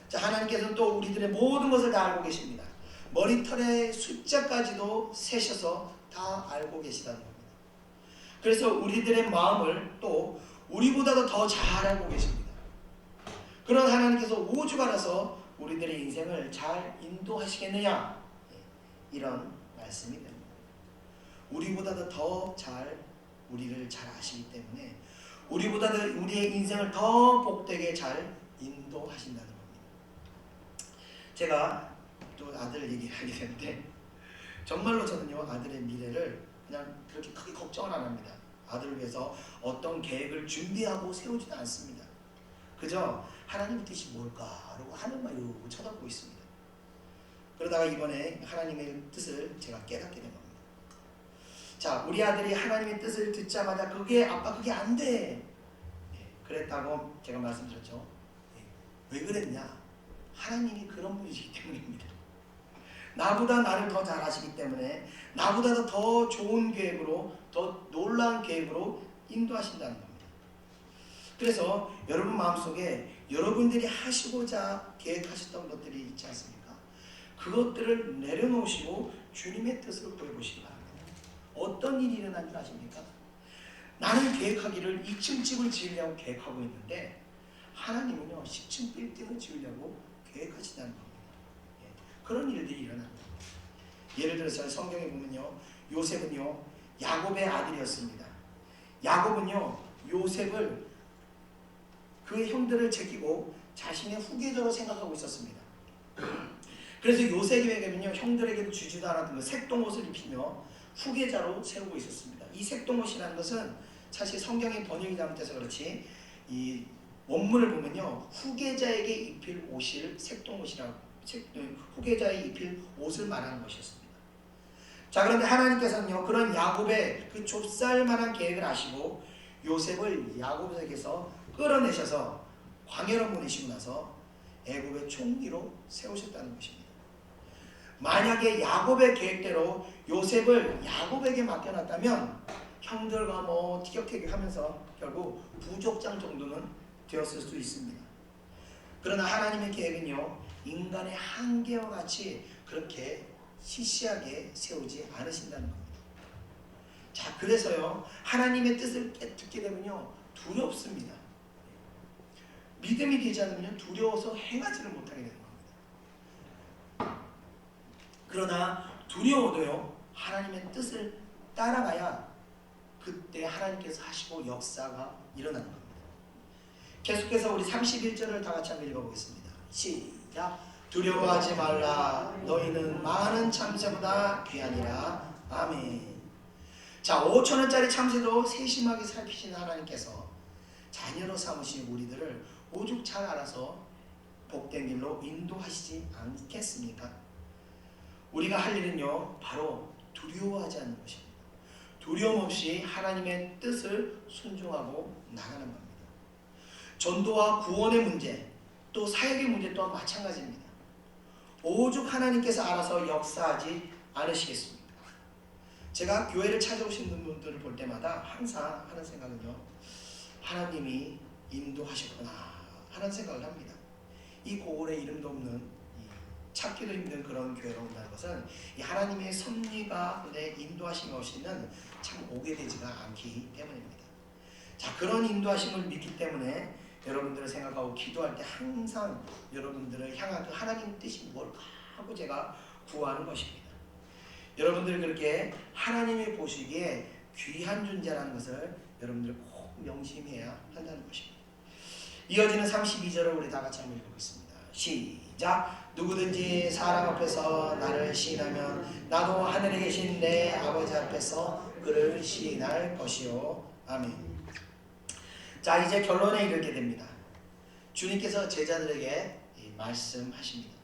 자, 하나님께서는 또 우리들의 모든 것을 다 알고 계십니다. 머리털의 숫자까지도 세셔서 다 알고 계시다는 겁니다. 그래서 우리들의 마음을 또 우리보다도 더 잘 알고 계십니다. 그런 하나님께서 오죽하라서 우리들의 인생을 잘 인도하시겠느냐, 이런 말씀이 됩니다. 우리보다도 더 잘 우리를 잘 아시기 때문에 우리보다도 우리의 인생을 더 복되게 잘 인도하신다는 겁니다. 제가 또 아들 얘기하게 되는데, 정말로 저는요, 아들의 미래를 그냥 그렇게 크게 걱정을 안 합니다. 아들을 위해서 어떤 계획을 준비하고 세우지도 않습니다. 그저 하나님의 뜻이 뭘까라고 하늘만 이러고 쳐다보고 있습니다. 그러다가 이번에 하나님의 뜻을 제가 깨닫게 된 겁니다. 자, 우리 아들이 하나님의 뜻을 듣자마자 그게 아빠 그게 안 돼, 그랬다고 제가 말씀드렸죠. 왜 그랬냐? 하나님이 그런 분이시기 때문입니다. 나보다 나를 더 잘 아시기 때문에 나보다 더 좋은 계획으로, 더 놀라운 계획으로 인도하신다는 겁니다. 그래서 여러분 마음속에 여러분들이 하시고자 계획하셨던 것들이 있지 않습니까? 그것들을 내려놓으시고 주님의 뜻을 구해보시기 바랍니다. 어떤 일이 일어난 줄 아십니까? 나는 계획하기를 2층 집을 지으려고 계획하고 있는데 하나님은요 10층 빌딩을 지으려고 계획하신다는 겁니다. 그런 일들이 일어납니다. 예를 들어서 성경에 보면요, 요셉은요 야곱의 아들이었습니다. 야곱은요 요셉을 그 형들을 제끼고 자신의 후계자로 생각하고 있었습니다. 그래서 요셉에게는요 형들에게 주지도 않았던 색동옷을 입히며 후계자로 세우고 있었습니다. 이 색동옷이라는 것은 사실 성경의 번역이 잘못돼서 그렇지 이 원문을 보면요 후계자에게 입힐 옷을 색동옷이라고, 후계자에 입힐 옷을 말하는 것이었습니다. 자, 그런데 하나님께서는요 그런 야곱의 그 좁쌀만한 계획을 아시고 요셉을 야곱에게서 끌어내셔서 광야로 보내시고 나서 애굽의 총리로 세우셨다는 것입니다. 만약에 야곱의 계획대로 요셉을 야곱에게 맡겨놨다면 형들과 뭐 티격태격하면서 결국 부족장 정도는 되었을 수 있습니다. 그러나 하나님의 계획은요 인간의 한계와 같이 그렇게 시시하게 세우지 않으신다는 겁니다. 자, 그래서요 하나님의 뜻을 듣게 되면요 두렵습니다. 믿음이 되지 않으면 두려워서 행하지를 못하게 되는 겁니다. 그러나 두려워도요 하나님의 뜻을 따라가야 그때 하나님께서 하시고 역사가 일어나는 겁니다. 계속해서 우리 31절을 다 같이 한번 읽어보겠습니다. 시작. 두려워하지 말라. 너희는 많은 참새보다 귀하니라. 아멘. 자, 5,000원짜리 참새도 세심하게 살피시는 하나님께서 자녀로 삼으신 우리들을 오죽 잘 알아서 복된 길로 인도하시지 않겠습니까? 우리가 할 일은요 바로 두려워하지 않는 것입니다. 두려움 없이 하나님의 뜻을 순종하고 나가는 겁니다. 전도와 구원의 문제, 또 사역의 문제 또한 마찬가지입니다. 오죽 하나님께서 알아서 역사하지 않으시겠습니까? 제가 교회를 찾아오시는 분들을 볼 때마다 항상 하는 생각은요, 하나님이 인도하셨구나 하는 생각을 합니다. 이 고을에 이름도 없는, 찾기도 힘든 그런 교회로 온다는 것은 이 하나님의 섭리가 내 인도하심이 없이는 참 오게 되지가 않기 때문입니다. 자, 그런 인도하심을 믿기 때문에 여러분들을 생각하고 기도할 때 항상 여러분들을 향한 그 하나님 뜻이 뭘까 하고 제가 구하는 것입니다. 여러분들 그렇게 하나님이 보시기에 귀한 존재라는 것을 여러분들 꼭 명심해야 한다는 것입니다. 이어지는 32절을 우리 다 같이 한번 읽어보겠습니다. 시작. 누구든지 사람 앞에서 나를 시인하면 나도 하늘에 계신 내 아버지 앞에서 그를 시인할 것이요. 아멘. 자, 이제 결론에 이르게 됩니다. 주님께서 제자들에게 말씀하십니다.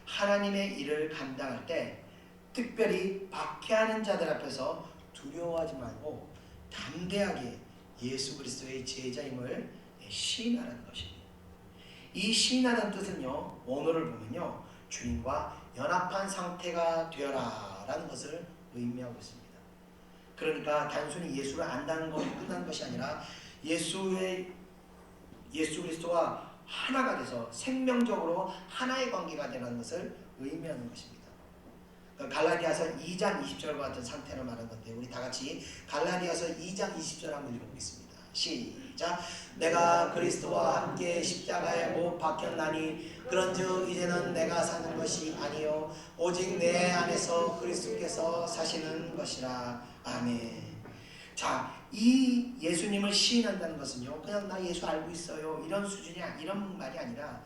하나님의 일을 감당할 때 특별히 박해하는 자들 앞에서 두려워하지 말고 담대하게 예수 그리스도의 제자임을 시인하라는 것입니다. 이 시인하는 뜻은요, 원어를 보면요, 주님과 연합한 상태가 되어라 라는 것을 의미하고 있습니다. 그러니까 단순히 예수를 안다는 것이 끝난 것이 아니라 예수 그리스도와 하나가 돼서 생명적으로 하나의 관계가 되는 것을 의미하는 것입니다. 갈라디아서 2장 20절과 같은 상태를 말하는 건데 우리 다 같이 갈라디아서 2장 20절 한번 읽어보겠습니다. 시작. 내가 그리스도와 함께 십자가에 못 박혔나니 그런즉 이제는 내가 사는 것이 아니요 오직 내 안에서 그리스도께서 사시는 것이라. 아멘. 자, 이 예수님을 시인한다는 것은요 그냥 나 예수 알고 있어요 이런 수준이 이런 말이 아니라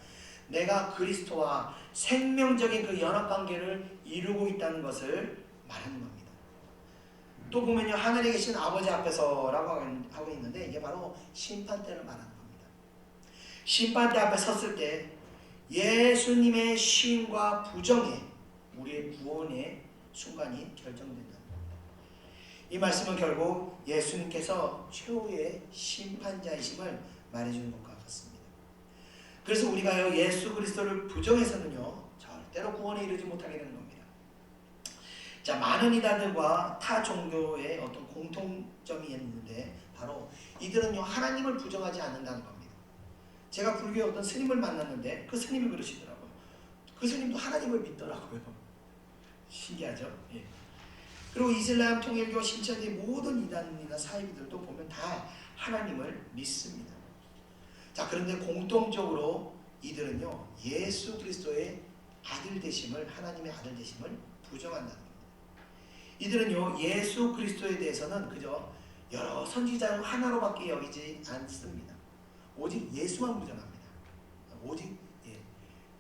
내가 그리스도와 생명적인 그 연합관계를 이루고 있다는 것을 말하는 겁니다. 또 보면요 하늘에 계신 아버지 앞에서라고 하고 있는데 이게 바로 심판대를 말하는 겁니다. 심판대 앞에 섰을 때 예수님의 시인과 부정에 우리의 구원의 순간이 결정된다는 겁니다. 이 말씀은 결국 예수님께서 최후의 심판자이심을 말해주는 것과 같습니다. 그래서 우리가 예수 그리스도를 부정해서는요 절대로 구원에 이르지 못하게 되는 겁니다. 자, 많은 이단들과 타 종교의 어떤 공통점이 있는데 바로 이들은요 하나님을 부정하지 않는다는 겁니다. 제가 불교의 어떤 스님을 만났는데 그 스님이 그러시더라고요. 그 스님도 하나님을 믿더라고요. 신기하죠? 예. 그리고 이슬람, 통일교, 신천지 모든 이단이나 사이비들도 보면 다 하나님을 믿습니다. 자, 그런데 공통적으로 이들은요 예수 그리스도의 아들 되심을, 하나님의 아들 되심을 부정한다는 겁니다. 이들은요 예수 그리스도에 대해서는 그저 여러 선지자 중 하나로밖에 여기지 않습니다. 오직 예수만 부정합니다. 오직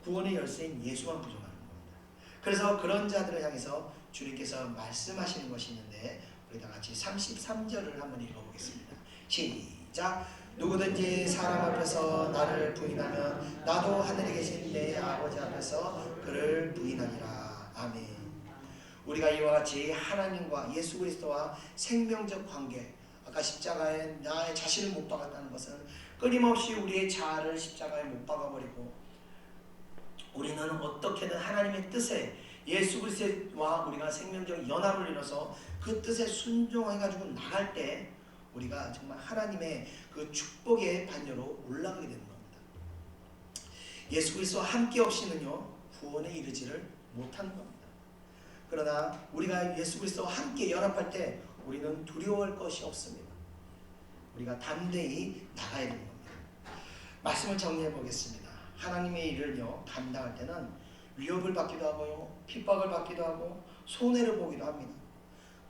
구원의 열쇠인 예수만 부정하는 겁니다. 그래서 그런 자들을 향해서 주님께서 말씀하시는 것이 있는데 우리 다 같이 33절을 한번 읽어보겠습니다. 시작. 누구든지 사람 앞에서 나를 부인하면 나도 하늘에 계신 내 아버지 앞에서 그를 부인하리라. 아멘. 우리가 이와 같이 하나님과 예수 그리스도와 생명적 관계, 아까 십자가에 나의 자신을 못 박았다는 것은 끊임없이 우리의 자아를 십자가에 못 박아버리고 우리는 어떻게든 하나님의 뜻에 예수 그리스도와 우리가 생명적 연합을 이뤄서 그 뜻에 순종해가지고 나갈 때 우리가 정말 하나님의 그 축복의 반열로 올라가게 되는 겁니다. 예수 그리스도와 함께 없이는요 구원에 이르지를 못하는 겁니다. 그러나 우리가 예수 그리스도와 함께 연합할 때 우리는 두려워할 것이 없습니다. 우리가 담대히 나가야 되는 겁니다. 말씀을 정리해 보겠습니다. 하나님의 일을요 감당할 때는 위협을 받기도 하고요, 핍박을 받기도 하고 손해를 보기도 합니다.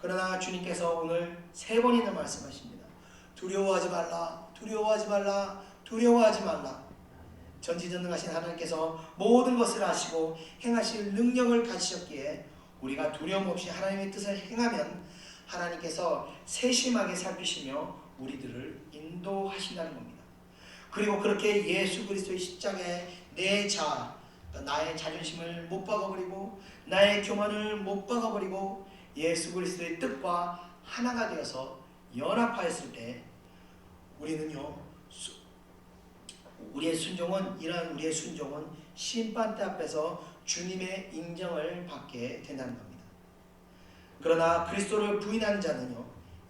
그러나 주님께서 오늘 3번이나 말씀하십니다. 두려워하지 말라, 두려워하지 말라, 두려워하지 말라. 전지전능하신 하나님께서 모든 것을 아시고 행하실 능력을 가지셨기에 우리가 두려움 없이 하나님의 뜻을 행하면 하나님께서 세심하게 살피시며 우리들을 인도하신다는 겁니다. 그리고 그렇게 예수 그리스도의 십자가에 내 자아, 나의 자존심을 못 박아버리고 나의 교만을 못 박아버리고 예수 그리스도의 뜻과 하나가 되어서 연합하였을 때 우리는요 우리의 순종은 이러한 우리의 순종은 심판대 앞에서 주님의 인정을 받게 된다는 겁니다. 그러나 그리스도를 부인하는 자는요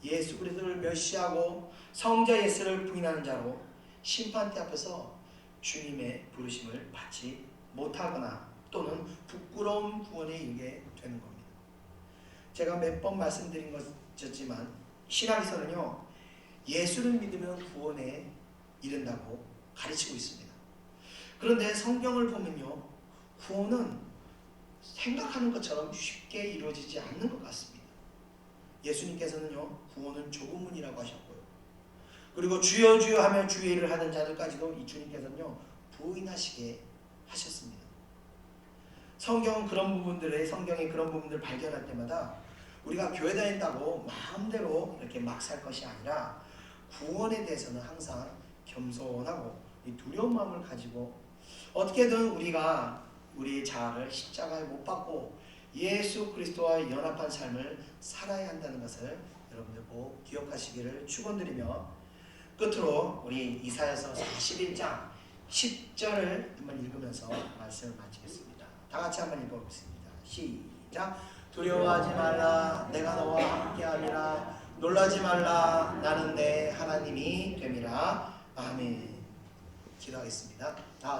예수 그리스도를 멸시하고 성자 예수를 부인하는 자로 심판대 앞에서 주님의 부르심을 받지 못하거나 또는 부끄러운 구원에 이르게 되는 겁니다. 제가 몇 번 말씀드린 것이지만 신학에서는요 예수를 믿으면 구원에 이른다고 가르치고 있습니다. 그런데 성경을 보면요 구원은 생각하는 것처럼 쉽게 이루어지지 않는 것 같습니다. 예수님께서는요 구원은 좁은 문이라고 하셨고요. 그리고 주여 주여 하며 주의 일을 하는 자들까지도 이 주님께서는요 부인하시게 하셨습니다. 성경은 그런 부분들을 성경의 그런 부분들을 발견할 때마다 우리가 교회 다닌다고 마음대로 이렇게 막 살 것이 아니라 구원에 대해서는 항상 겸손하고 이 두려운 마음을 가지고 어떻게든 우리가 우리의 자아를 십자가에 못 박고 예수 그리스도와 연합한 삶을 살아야 한다는 것을 여러분들 꼭 기억하시기를 축원드리며 끝으로 우리 이사야서 41장 10절을 한번 읽으면서 말씀을 마치겠습니다. 다 같이 한번 읽어보겠습니다. 시작. 두려워하지 말라, 내가 너와 함께하리라. 놀라지 말라, 나는 내 하나님이 됨이라. 아멘. 기도하겠습니다.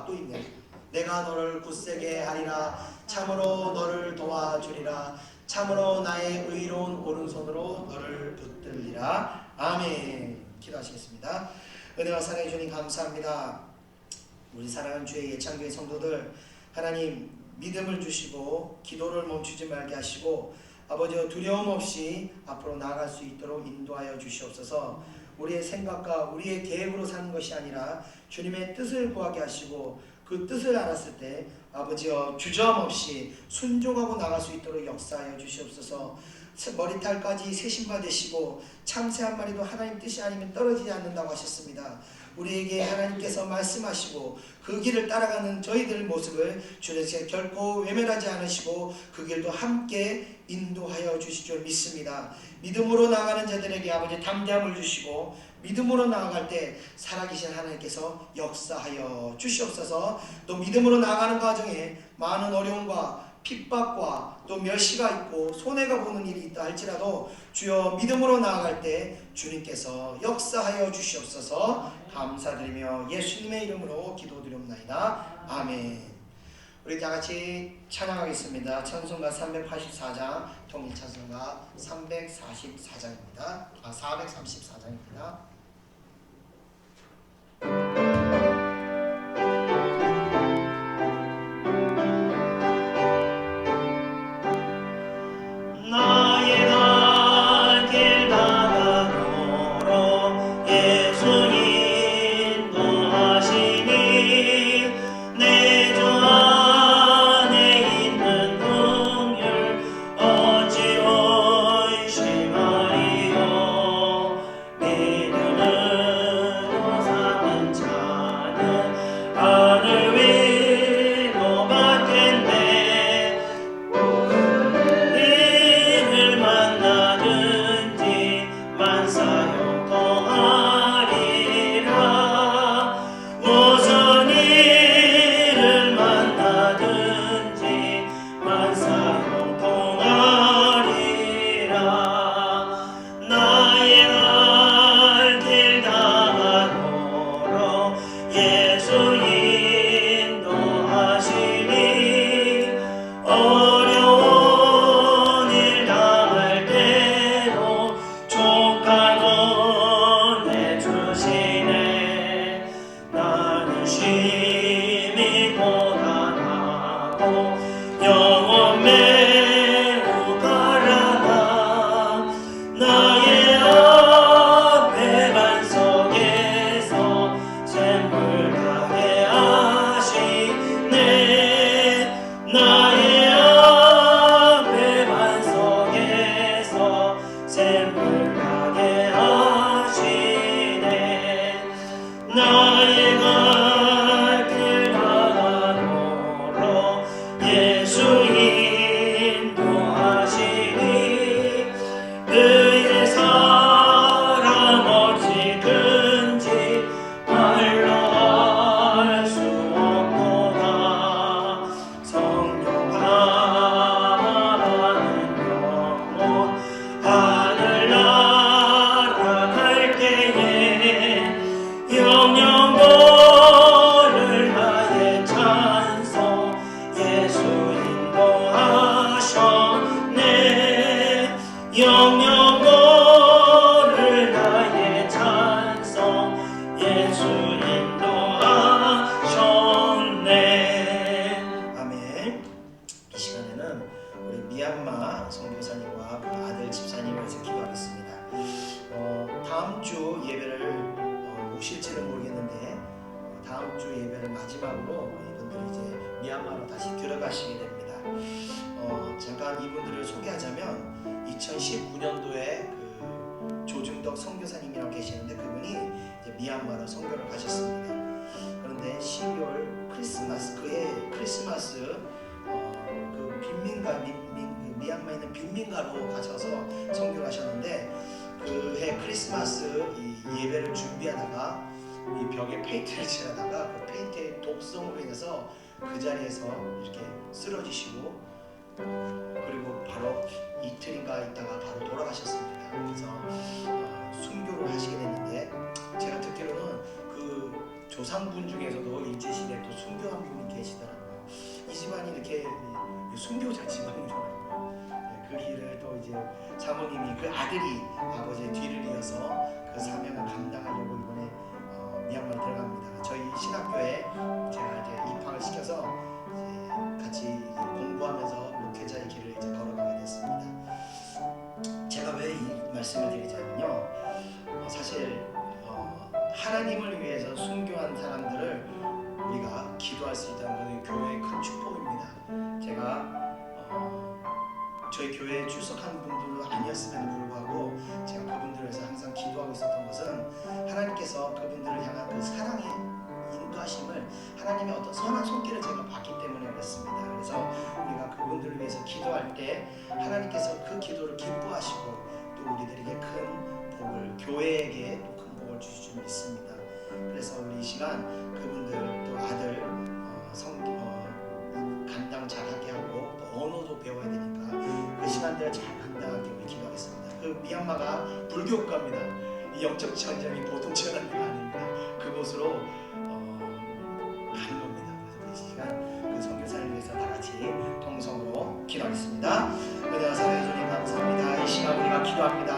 또 있네요. 내가 너를 굳세게 하리라. 참으로 너를 도와주리라. 참으로 나의 의로운 오른손으로 너를 붙들리라. 아멘. 기도하시겠습니다. 은혜와 사랑해 주님 감사합니다. 우리 사랑하는 주의 예창교회 성도들 하나님 믿음을 주시고 기도를 멈추지 말게 하시고 아버지여 두려움 없이 앞으로 나아갈 수 있도록 인도하여 주시옵소서. 우리의 생각과 우리의 계획으로 사는 것이 아니라 주님의 뜻을 구하게 하시고 그 뜻을 알았을 때 아버지여 주저함없이 순종하고 나갈 수 있도록 역사하여 주시옵소서. 머리털까지 세심받으시고 참새 한 마리도 하나님 뜻이 아니면 떨어지지 않는다고 하셨습니다. 우리에게 하나님께서 말씀하시고 그 길을 따라가는 저희들 모습을 주님께서 결코 외면하지 않으시고 그 길도 함께 인도하여 주실 줄 믿습니다. 믿음으로 나가는 자들에게 아버지 담대함을 주시고 믿음으로 나아갈 때 살아계신 하나님께서 역사하여 주시옵소서. 또 믿음으로 나아가는 과정에 많은 어려움과 핍박과 또 멸시가 있고 손해가 보는 일이 있다 할지라도 주여 믿음으로 나아갈 때 주님께서 역사하여 주시옵소서. 감사드리며 예수님의 이름으로 기도드리옵나이다. 아멘. 우리 다같이 찬양하겠습니다. 찬송가 384장, 통일 찬송가 344장입니다. 434장입니다. 마지막으로 이분들이 이제 미얀마로 다시 들어가시게 됩니다. 잠깐 이분들을 소개하자면 2019년도에 그 조중덕 선교사님이라고 계시는데 그분이 이제 미얀마로 선교를 가셨습니다. 그런데 12월 크리스마스 그해 크리스마스 그 빈민가 미얀마에 있는 빈민가로 가셔서 선교를 하셨는데 그해 크리스마스 이 예배를 준비하다가 이 벽에 페인트를 칠하다가 그 페인트의 독성으로 인해서 그 자리에서 이렇게 쓰러지시고 그리고 바로 이틀인가 있다가 바로 돌아가셨습니다. 그래서 순교를 하시게 됐는데 제가 듣기로는 그 조상분 중에서도 일제시대에 또 순교한 분이 계시더라고요. 이 집안이 이렇게 순교자 집안이더라고요. 그 길을 또 이제 사모님이 그 아들이 아버지의 뒤를 이어서 그 사명을 감당하려고 이번에 미얀마로 들어갑니다. 저희 신학교에 제가 이제 입학을 시켜서 이제 같이 공부하면서 목회자의 길을 이제 걸어가게 됐습니다. 제가 왜 이 말씀을 드리자면요, 사실 하나님을 위해서 순교한 사람들을 우리가 기도할 수 있다는 것은 교회의 큰 축복입니다. 제가 저희 교회에 출석한 분들도 아니었음에도 불구하고 제가 그분들을 위해서 항상 기도하고 있었던 것은 하나님께서 그분들을 향한 그 사랑의 인도하심을 하나님의 어떤 선한 손길을 제가 봤기 때문에 그렇습니다. 그래서 우리가 그분들을 위해서 기도할 때 하나님께서 그 기도를 기뻐하시고 또 우리들에게 큰 복을, 교회에게 또 큰 복을 주실 줄 믿습니다. 그래서 우리 이 시간 그분들 또 아들 감당 잘하게 하고 또 언어도 배워야 되니까 그 시간들을 잘 감당하게 우리 기도하겠습니다. 그 미얀마가 불교 국가입니다. 이 영적 전쟁이 보통 치열한 데가 아닙니다. 그곳으로 가는 겁니다. 그래서 이 시간 그 선교사를 위해서 다 같이 통성으로 기도하겠습니다. 은혜와 사랑해 주님 감사합니다. 이 시간 우리가 기도합니다.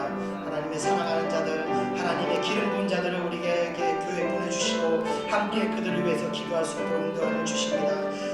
하나님의 사랑하는 자들, 하나님의 기름 부은 자들을 우리에게 교회에 보내주시고 함께 그들을 위해서 기도할 수 있도록 인도함을 주십니다.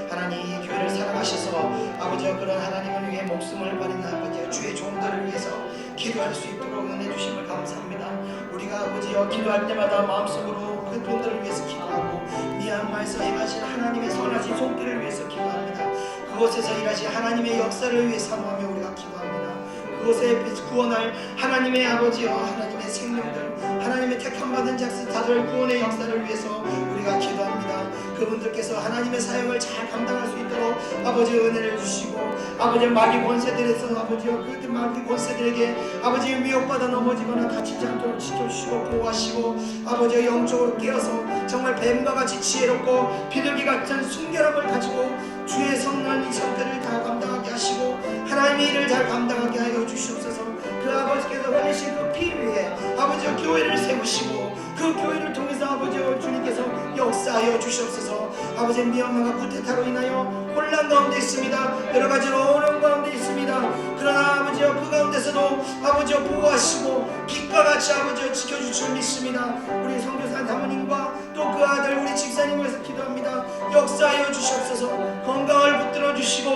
하나님 이 교회를 사랑하셔서 아버지여 그런 하나님을 위해 목숨을 버린 아버지여 주의 종들을 위해서 기도할 수 있도록 은혜 주심을 감사합니다. 우리가 아버지여 기도할 때마다 마음속으로 그 분들을 위해서 기도하고 미얀마에서 행하신 하나님의 선하신 손길을 위해서 기도합니다. 그곳에서 일하신 하나님의 역사를 위해 사모하며 우리가 기도합니다. 그곳에 구원할 하나님의 아버지여 하나님의 생명들 하나님의 택함받은 자들 구원의 역사를 위해서 우리가 기도합니다. 그분들께서 하나님의 사역을 잘 감당할 수 있도록 아버지 은혜를 주시고 아버지 마귀 권세들에서 아버지여 그 마귀 권세들에게 아버지 미혹받아 넘어지거나 다치지 않도록 지켜주시고 보호하시고 아버지 영적으로 깨어서 정말 뱀과 같이 지혜롭고 비둘기 같은 순결함을 가지고 주의 성난 이 성들을 다 감당하게 하시고 하나님의 일을 잘 감당하게 하여 주시옵소서. 그 아버지께서 흘리신 그 피 위에 아버지여 교회를 세우시고 그 교회를 통해서 아버지여 주님께서 역사하여 주시옵소서. 아버지 미얀마가 쿠데타로 인하여 혼란 가운데 있습니다. 여러 가지로 어려운 가운데 있습니다. 그러나 아버지여 그 가운데서도 아버지여 보호하시고 빛과 같이 아버지여 지켜줄 줄 믿습니다. 우리 선교사 사모님과 또 그 아들 우리 집사님을 위해서 기도합니다. 역사하여 주시옵소서. 건강을 붙들어 주시고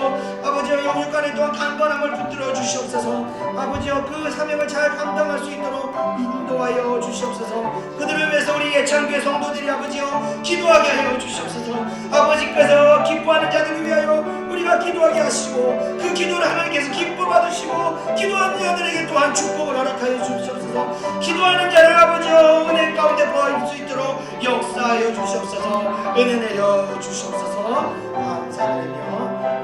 아버지여 영육간에 또한 강건함을 붙들어 주시옵소서. 아버지여 그 사명을 잘 감당할 수 있도록 인도하여 주시옵소서. 그들을 위해서 우리 예창교회 성도들이 아버지여 기도하게 하여 주시옵소서. 아버지께서 기뻐하는 자들을 위하여 우리가 기도하게 하시고 그 기도를 하나님께서 기뻐 받으시고 기도하는 자들에게 또한 축복을 허락하여 주시옵소서. 기도하는 자를 아버지여 은혜 가운데 보아줄 수 있도록 역사하여 주시옵소서. 은혜 내려 주시옵소서. 감사드리며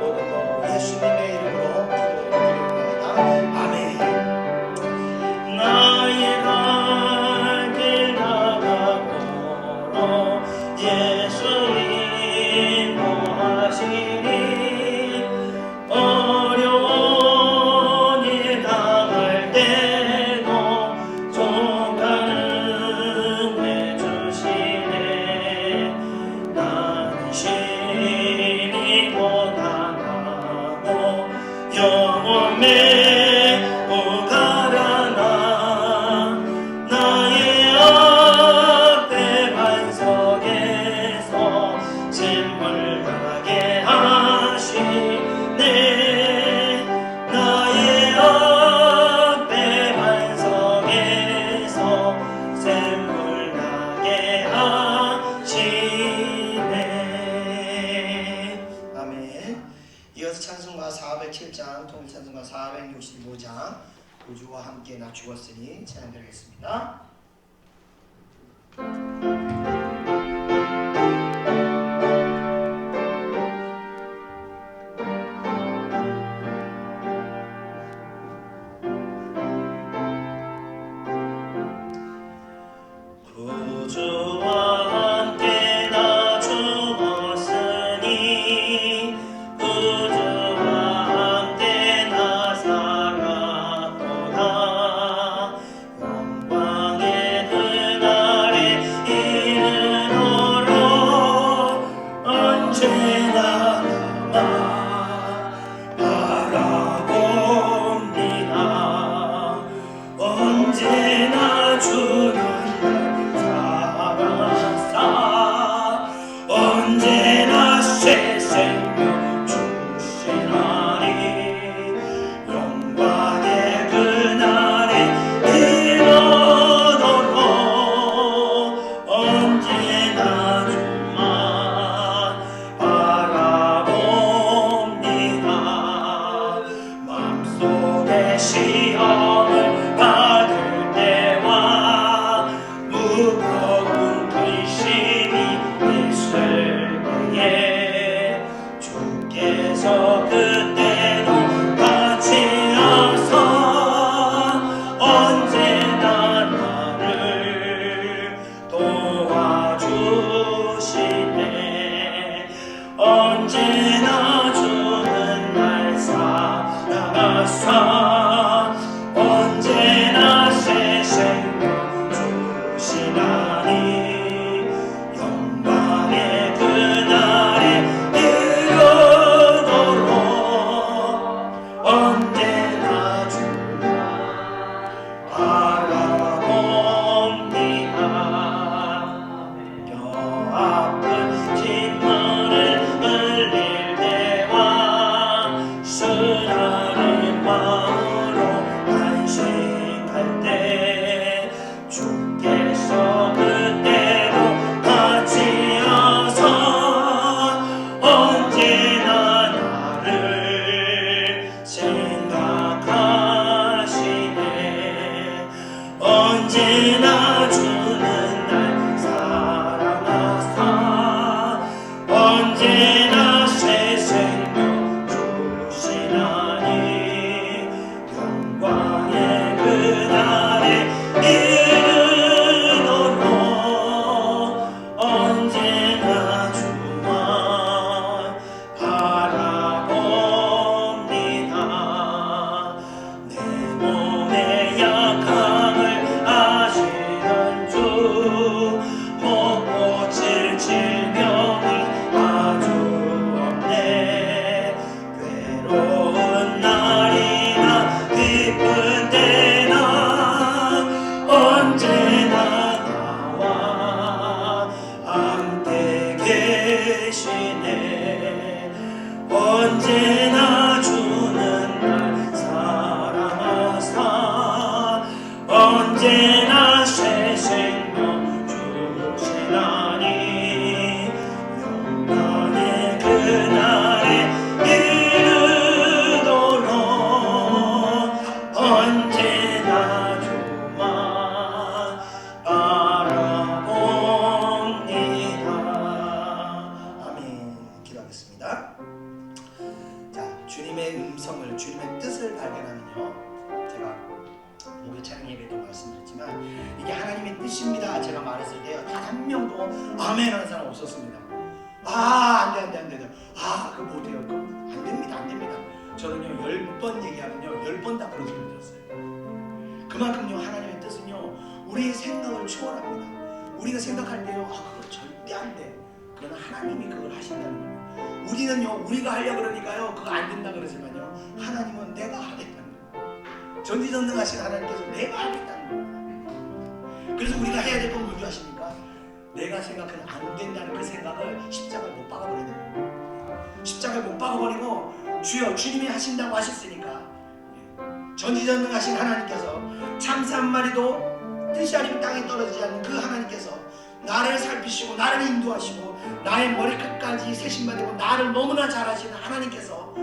모든 것 예수님의 이름으로 기도드립니다. 아멘. 나의 갈 길 다가보러 예수 인도하시니 어려운 일 당할 때도 족하는 데 주시네. 나는 심히 고단하고 영원 매우 가라나 나의 앞에 반석에서 샘물 나게 하시네. 나의 앞에 반석에서 샘물 나게 하시네. 아멘. 이어서 찬송가 407장 통일찬송가 465장 우주와 함께 나 죽었으니 찬양드리겠습니다. 구주와 함께 나 죽었으니 구주와 함께 나 살았도다. 영광의 그날에 이르노로 언제나 나만 바라봅니다. 언제나 주는 언제나 새 생명 주시나니 영광의 그날에 이르도록 언제나 주만 바라봅니다. 마음속에 시험을 받을 때와 무거운 근심이 있을 때에 주께서 그때도 같이 하사 언제나 나를 사랑하사 언제나 새 생명 주시나니 영광의 그날에 이르도록 언제나 주만 바라봅니다. 뼈아픈 진물을 흘릴 때와 쓰라린 마음으로 안식할 때 주께서 그때로 같이 하사 언제나 나를 생각하시네. 언제나 주는 날 사랑하사 언제나 새 생명 주시나니 영광의 그날에 이르도록 언제나 주만 바라봅니다. 내 몸의 약함을 아시는 주 못 고칠 질병이 아주 없네. 괴로운 날이나 기쁜 때나 언제나 나와 함께 계시네. 언제나 주는 날 사랑하사 언제나 새 생명 주시나니 영광의 그날에 이르도록 언제나 주만 바라봅니다. 아멘. 기도하겠습니다. 자, 주님의 음성을, 주님의 뜻을 발견하면요, 제가 목요 찬양 예배 때 말씀드렸지만 이게 하나님의 뜻입니다 제가 말했을 때요, 단 한 명도 아멘 하는 사람 없었습니다. 아, 안돼. 아, 그거 못해요. 그거 안 됩니다. 저는요 10번 얘기하면요 10번 다 그런 소리 들었어요. 그만큼요 하나님의 뜻은요 우리의 생각을 초월합니다. 우리가 생각할 때요, 아, 그거 절대 안 돼. 그러나 하나님이 그걸 하신다는 거예요. 우리는요, 우리가 하려고 그러니까요 그거 안 된다 그러지만요, 하나님은 내가 하겠다는 거예요. 전지전능하신 하나님께서 내가 하겠다는 거예요. 그래서 우리가 해야 될 건 뭔지 아십니까? 내가 생각하는 안 된다는 그 생각을 십자가에 못 박아버리는 거예요. 십자가에 못 박아버리고 주여, 주님이 하신다고 하셨으니까, 전지전능하신 하나님께서 참새 한 마리도 뜻이 아니면 땅에 떨어지지 않는 그 하나님께서 나를 살피시고 나를 인도하시고 나의 머리끝까지 세심만 되고 나를 너무나 잘 아시는 하나님께서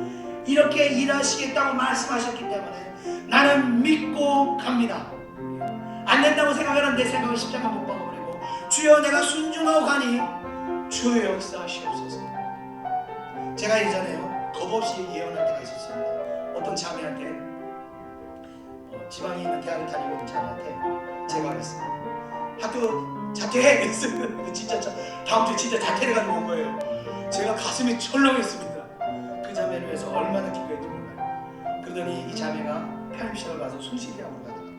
이렇게 일하시겠다고 말씀하셨기 때문에 나는 믿고 갑니다. 안 된다고 생각하는 내 생각을 십자가 못 박아버리고, 주여 내가 순종하고 가니 주의 역사하시옵소서. 제가 예전에요 겁없이 예언할 때가 있었습니다. 어떤 자매한테, 지방에 있는 대학을 다니고 있는 자매한테 제가 그랬습니다. 학교 자퇴해! 그랬어요. 진짜 다음 주에 진짜 자퇴를 가지고 온 거예요. 제가 가슴이 철렁했습니다. 그 자매를 위해서 얼마나 기도했는지 몰라요. 그러더니 이 자매가 편입시험을 가서 손실이라고 가더라고요.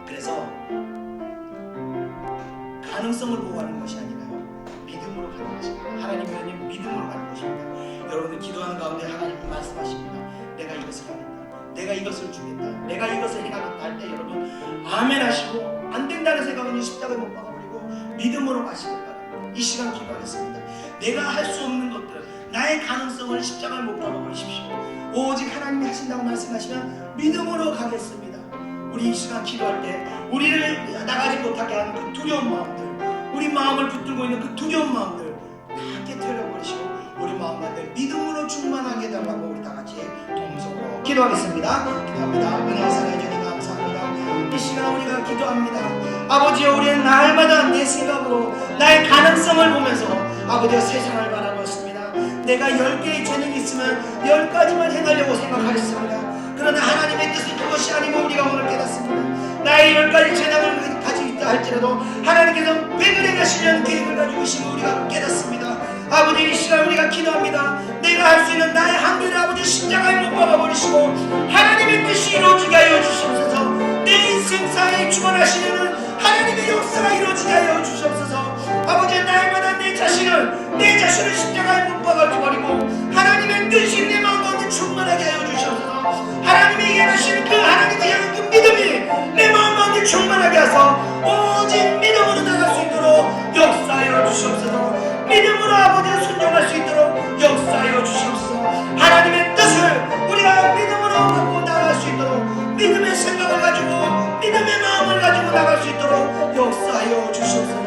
그래서 가능성을 보고 하는 것이 아니라요, 믿음으로 가는 것입니다. 하나님의 믿음으로 가는 것입니다. 여러분들 기도하는 가운데 하나님이 말씀하십니다. 내가 이것을 하겠다, 내가 이것을 주겠다, 내가 이것을 해가겠다 할 때 여러분 아멘 하시고, 안 된다는 생각은 십자가에 못 박아버리고 믿음으로 가시길 바랍니다. 이 시간 기도하겠습니다. 내가 할 수 없는 것들, 나의 가능성을 십자가에 못 박아버리십시오. 오직 하나님이 하신다고 말씀하시면 믿음으로 가겠습니다. 우리 이 시간 기도할 때 우리를 나가지 못하게 하는 그 두려운 마음들, 우리 마음을 붙들고 있는 그 두려운 마음들 다 깨트려버리시고 우리 마음 가운데 믿음으로 충만하게 해달라고 우리 다 같이 동성으로 기도하겠습니다. 기도합니다. 은혜와 사랑해 주님 감사합니다. 이 시간 우리가 기도합니다. 아버지여, 우리는 날마다 내 생각으로 나의 가능성을 보면서 아버지여 세상을 바라고 있습니다. 내가 10개의 재능이 있으면 10가지만 해가려고 생각하겠습니다. 그러나 하나님의 뜻은 그것이 아니고 우리가 오늘 깨닫습니다. 나의 10가지 재능을 가지고 있다 할지라도 하나님께서 100을 행하시려는 계획을 가지고 계심을 우리가 깨닫습니다. 아버지, 이 시간 우리가 기도합니다. 내가 할 수 있는 나의 한계를 아버지 십자가에 못 박아버리시고 주신 내 마음 가운데 충만하게 하여 주시옵소서. 하나님이 얘기하신 그 하나님의 향한 그 믿음이 내 마음 가운데 충만하게 하소. 오직 믿음으로 나갈 수 있도록 역사하여 주시옵소서. 믿음으로 아버지를 순종할 수 있도록 역사하여 주시옵소서. 하나님의 뜻을 우리가 믿음으로 갖고 나갈 수 있도록, 믿음의 생각을 가지고 믿음의 마음을 가지고 나갈 수 있도록 역사하여 주시옵소서.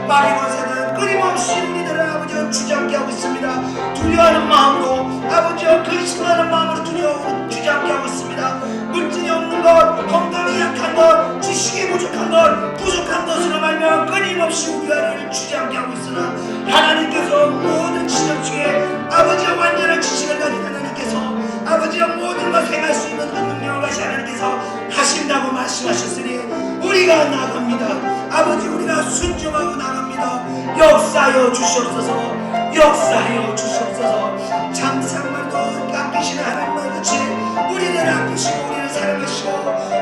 마귀 권세는 끊임없이 우리들을 아버지와 주저앉게 하고 있습니다. 두려워하는 마음으로, 아버지와 근심하는 마음으로 주저앉게 하고 있습니다. 물질이 없는 것, 건강이 약한 것, 지식이 부족한 것, 부족한 것으로 말미암아 끊임없이 우리를 주저앉게 하고 있으나 하나님께서 모든 지적 중에 아버지와 완전한 지식을 가진 하나님께서 아버지와 모든 것을 행할 수 있는 그 능력을 가신 하나님께서 하신다고 말씀하셨으니 우리가 나갑니다. 아버지, 우리가 순종하고 나갑니다. 역사하여 주시옵소서. 역사하여 주시옵소서. 정말로 아끼시는 하나님과 같이 우리를 아끼시고 우리를 사랑하시고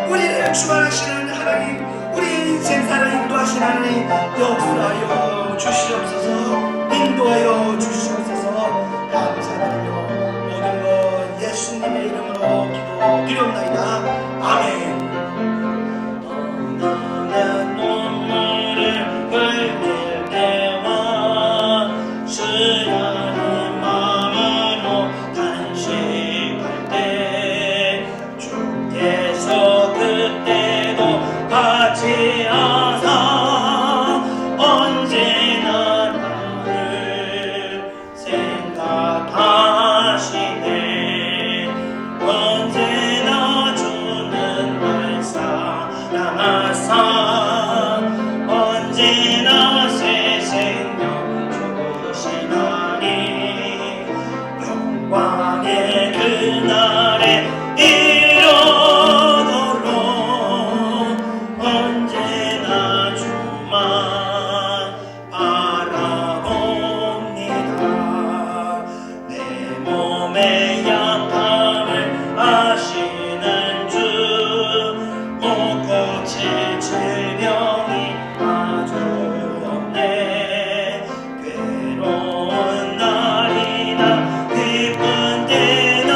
우리를 주관하시는 하나님, 우리 인생사를 인도하시는 하나님, 역사하여 주시옵소서. 인도하여 주시옵소서. 감사드리며 모든 것 예수님의 이름으로 기도드리옵나이다. 아멘. 나는 눈물을 흘릴 때와 쓰라린 마음으로 탄식할 때 주께서 그때도 같이 하사 언제나 나를 생각하시네. 언제나 주는 날 사랑하사 언제나 새 생명 주시나니 영광의 그날에 이르도록 언제나 주만 바라봅니다. 내 몸의 약함을 아시는 주, 못 고칠 질병이 아주 없네. 괴로운 날이나 기쁜 때나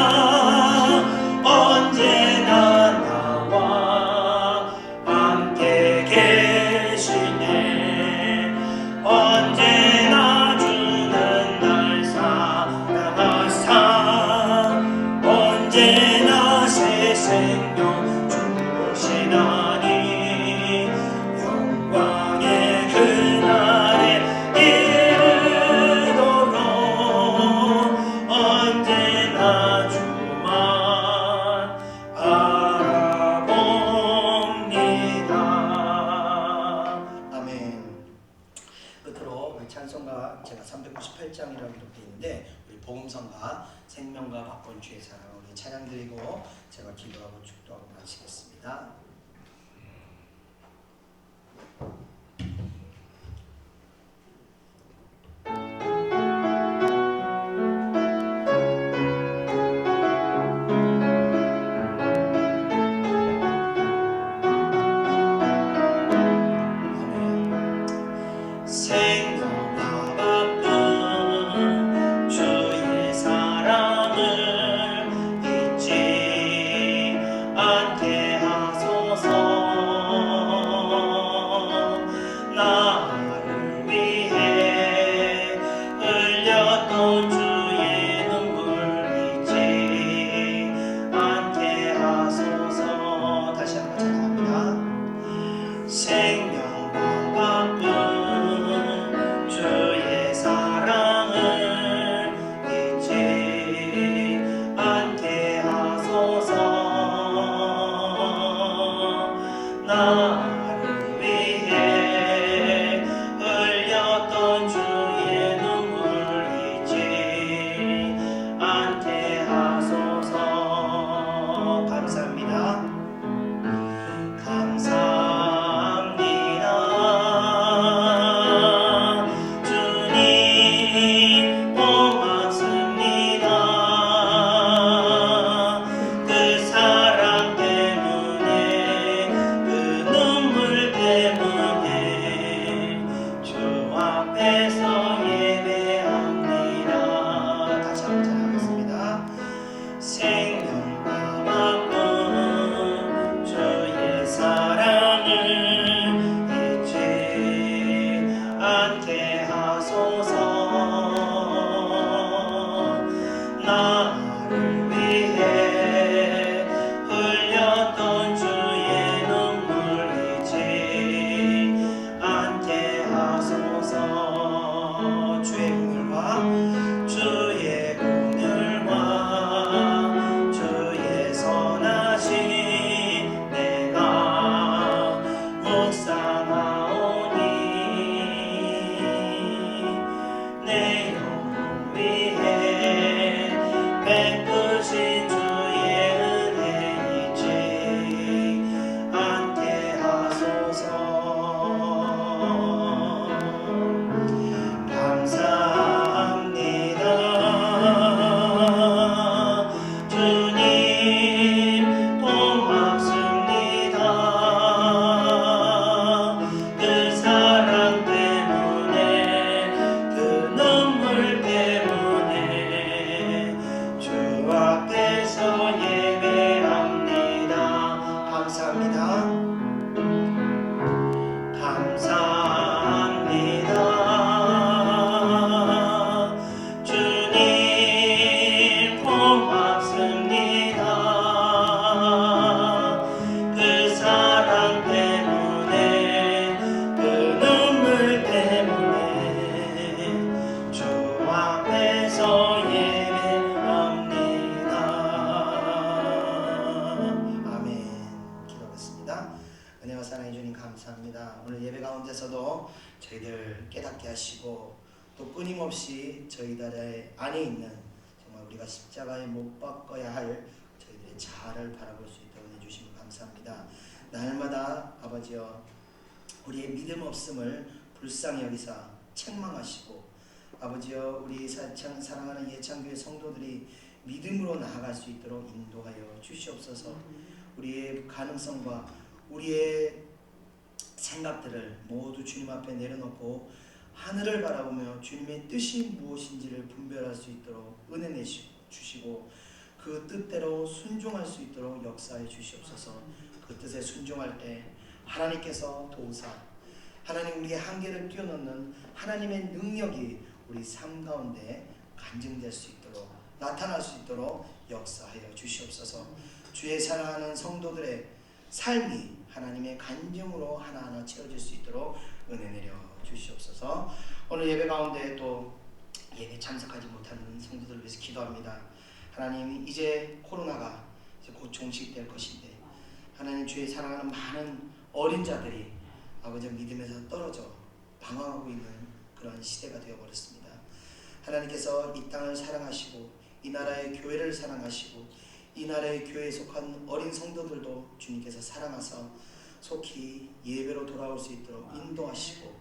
언제나 나와 함께 계시네. 언제나 주는 날 사랑하사 언제나 새 생명 주시나니 영광의 그날에 이르도록 언제나 주만 바라봅니다. 아멘. 끝으로 우리 찬송가 제가 398장이라고 이렇게 있는데 우리 복음성가 생명과 바꾼 주의 사랑 우리 찬양 드리고 제가 기도하고 축도하고 마치겠습니다. 생명과 바꾼 주의 사랑을 잊지 않게 하소서. 통해서 저희들 깨닫게 하시고 또 끊임없이 저희들 안에 있는 정말 우리가 십자가에 못 박아야 할 저희들의 자아를 바라볼 수 있도록 해주시면 감사합니다. 날마다 아버지여 우리의 믿음 없음을 불쌍히 여기사 책망하시고 아버지여 우리 사랑하는 예창교회 성도들이 믿음으로 나아갈 수 있도록 인도하여 주시옵소서. 우리의 가능성과 우리의 생각들을 모두 주님 앞에 내려놓고 하늘을 바라보며 주님의 뜻이 무엇인지를 분별할 수 있도록 은혜 내주시고 그 뜻대로 순종할 수 있도록 역사해 주시옵소서. 그 뜻에 순종할 때 하나님께서 도우사 하나님 우리의 한계를 뛰어넘는 하나님의 능력이 우리 삶 가운데 간증될 수 있도록 나타날 수 있도록 역사하여 주시옵소서. 주의 사랑하는 성도들의 삶이 하나님의 간증으로 하나하나 채워질 수 있도록 은혜 내려 주시옵소서. 오늘 예배 가운데 또 예배 참석하지 못하는 성도들을 위해서 기도합니다. 하나님 이제 코로나가 이제 곧 종식될 것인데 하나님 주의 사랑하는 많은 어린 자들이 아버지 믿음에서 떨어져 방황하고 있는 그런 시대가 되어버렸습니다. 하나님께서 이 땅을 사랑하시고 이 나라의 교회를 사랑하시고 이 나라의 교회에 속한 어린 성도들도 주님께서 사랑하사 속히 예배로 돌아올 수 있도록 인도하시고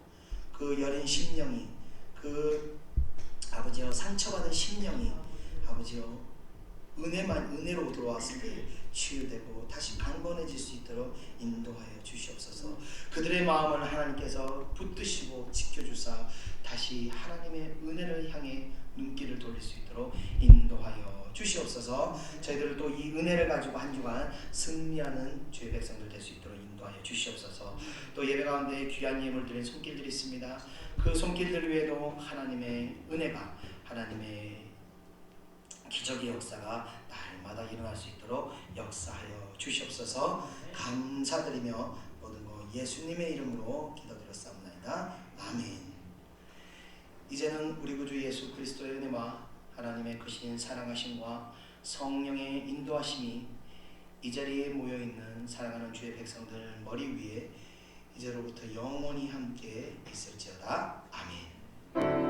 그 여린 심령이 그 아버지여 상처받은 심령이 아버지여 은혜로 들어왔을 때 치유되고 다시 강건해질 수 있도록 인도하여 주시옵소서. 그들의 마음을 하나님께서 붙드시고 지켜주사 다시 하나님의 은혜를 향해 눈길을 돌릴 수 있도록 인도하여 주시옵소서. 저희들을 또 이 은혜를 가지고 한 주간 승리하는 주의 백성들 될 수 있도록 인도하여 주시옵소서. 또 예배 가운데 귀한 예물 드린 손길들이 있습니다. 그 손길들 위에도 하나님의 은혜가 하나님의 기적의 역사가 날마다 일어날 수 있도록 역사하여 주시옵소서. 감사드리며 모든 것 예수님의 이름으로 기도드렸사옵나이다. 아멘. 이제는 우리 구주 예수 그리스도의 은혜와 하나님의 크신 사랑하심과 성령의 인도하심이 이 자리에 모여있는 사랑하는 주의 백성들 머리 위에 이제로부터 영원히 함께 있을지어다. 아멘.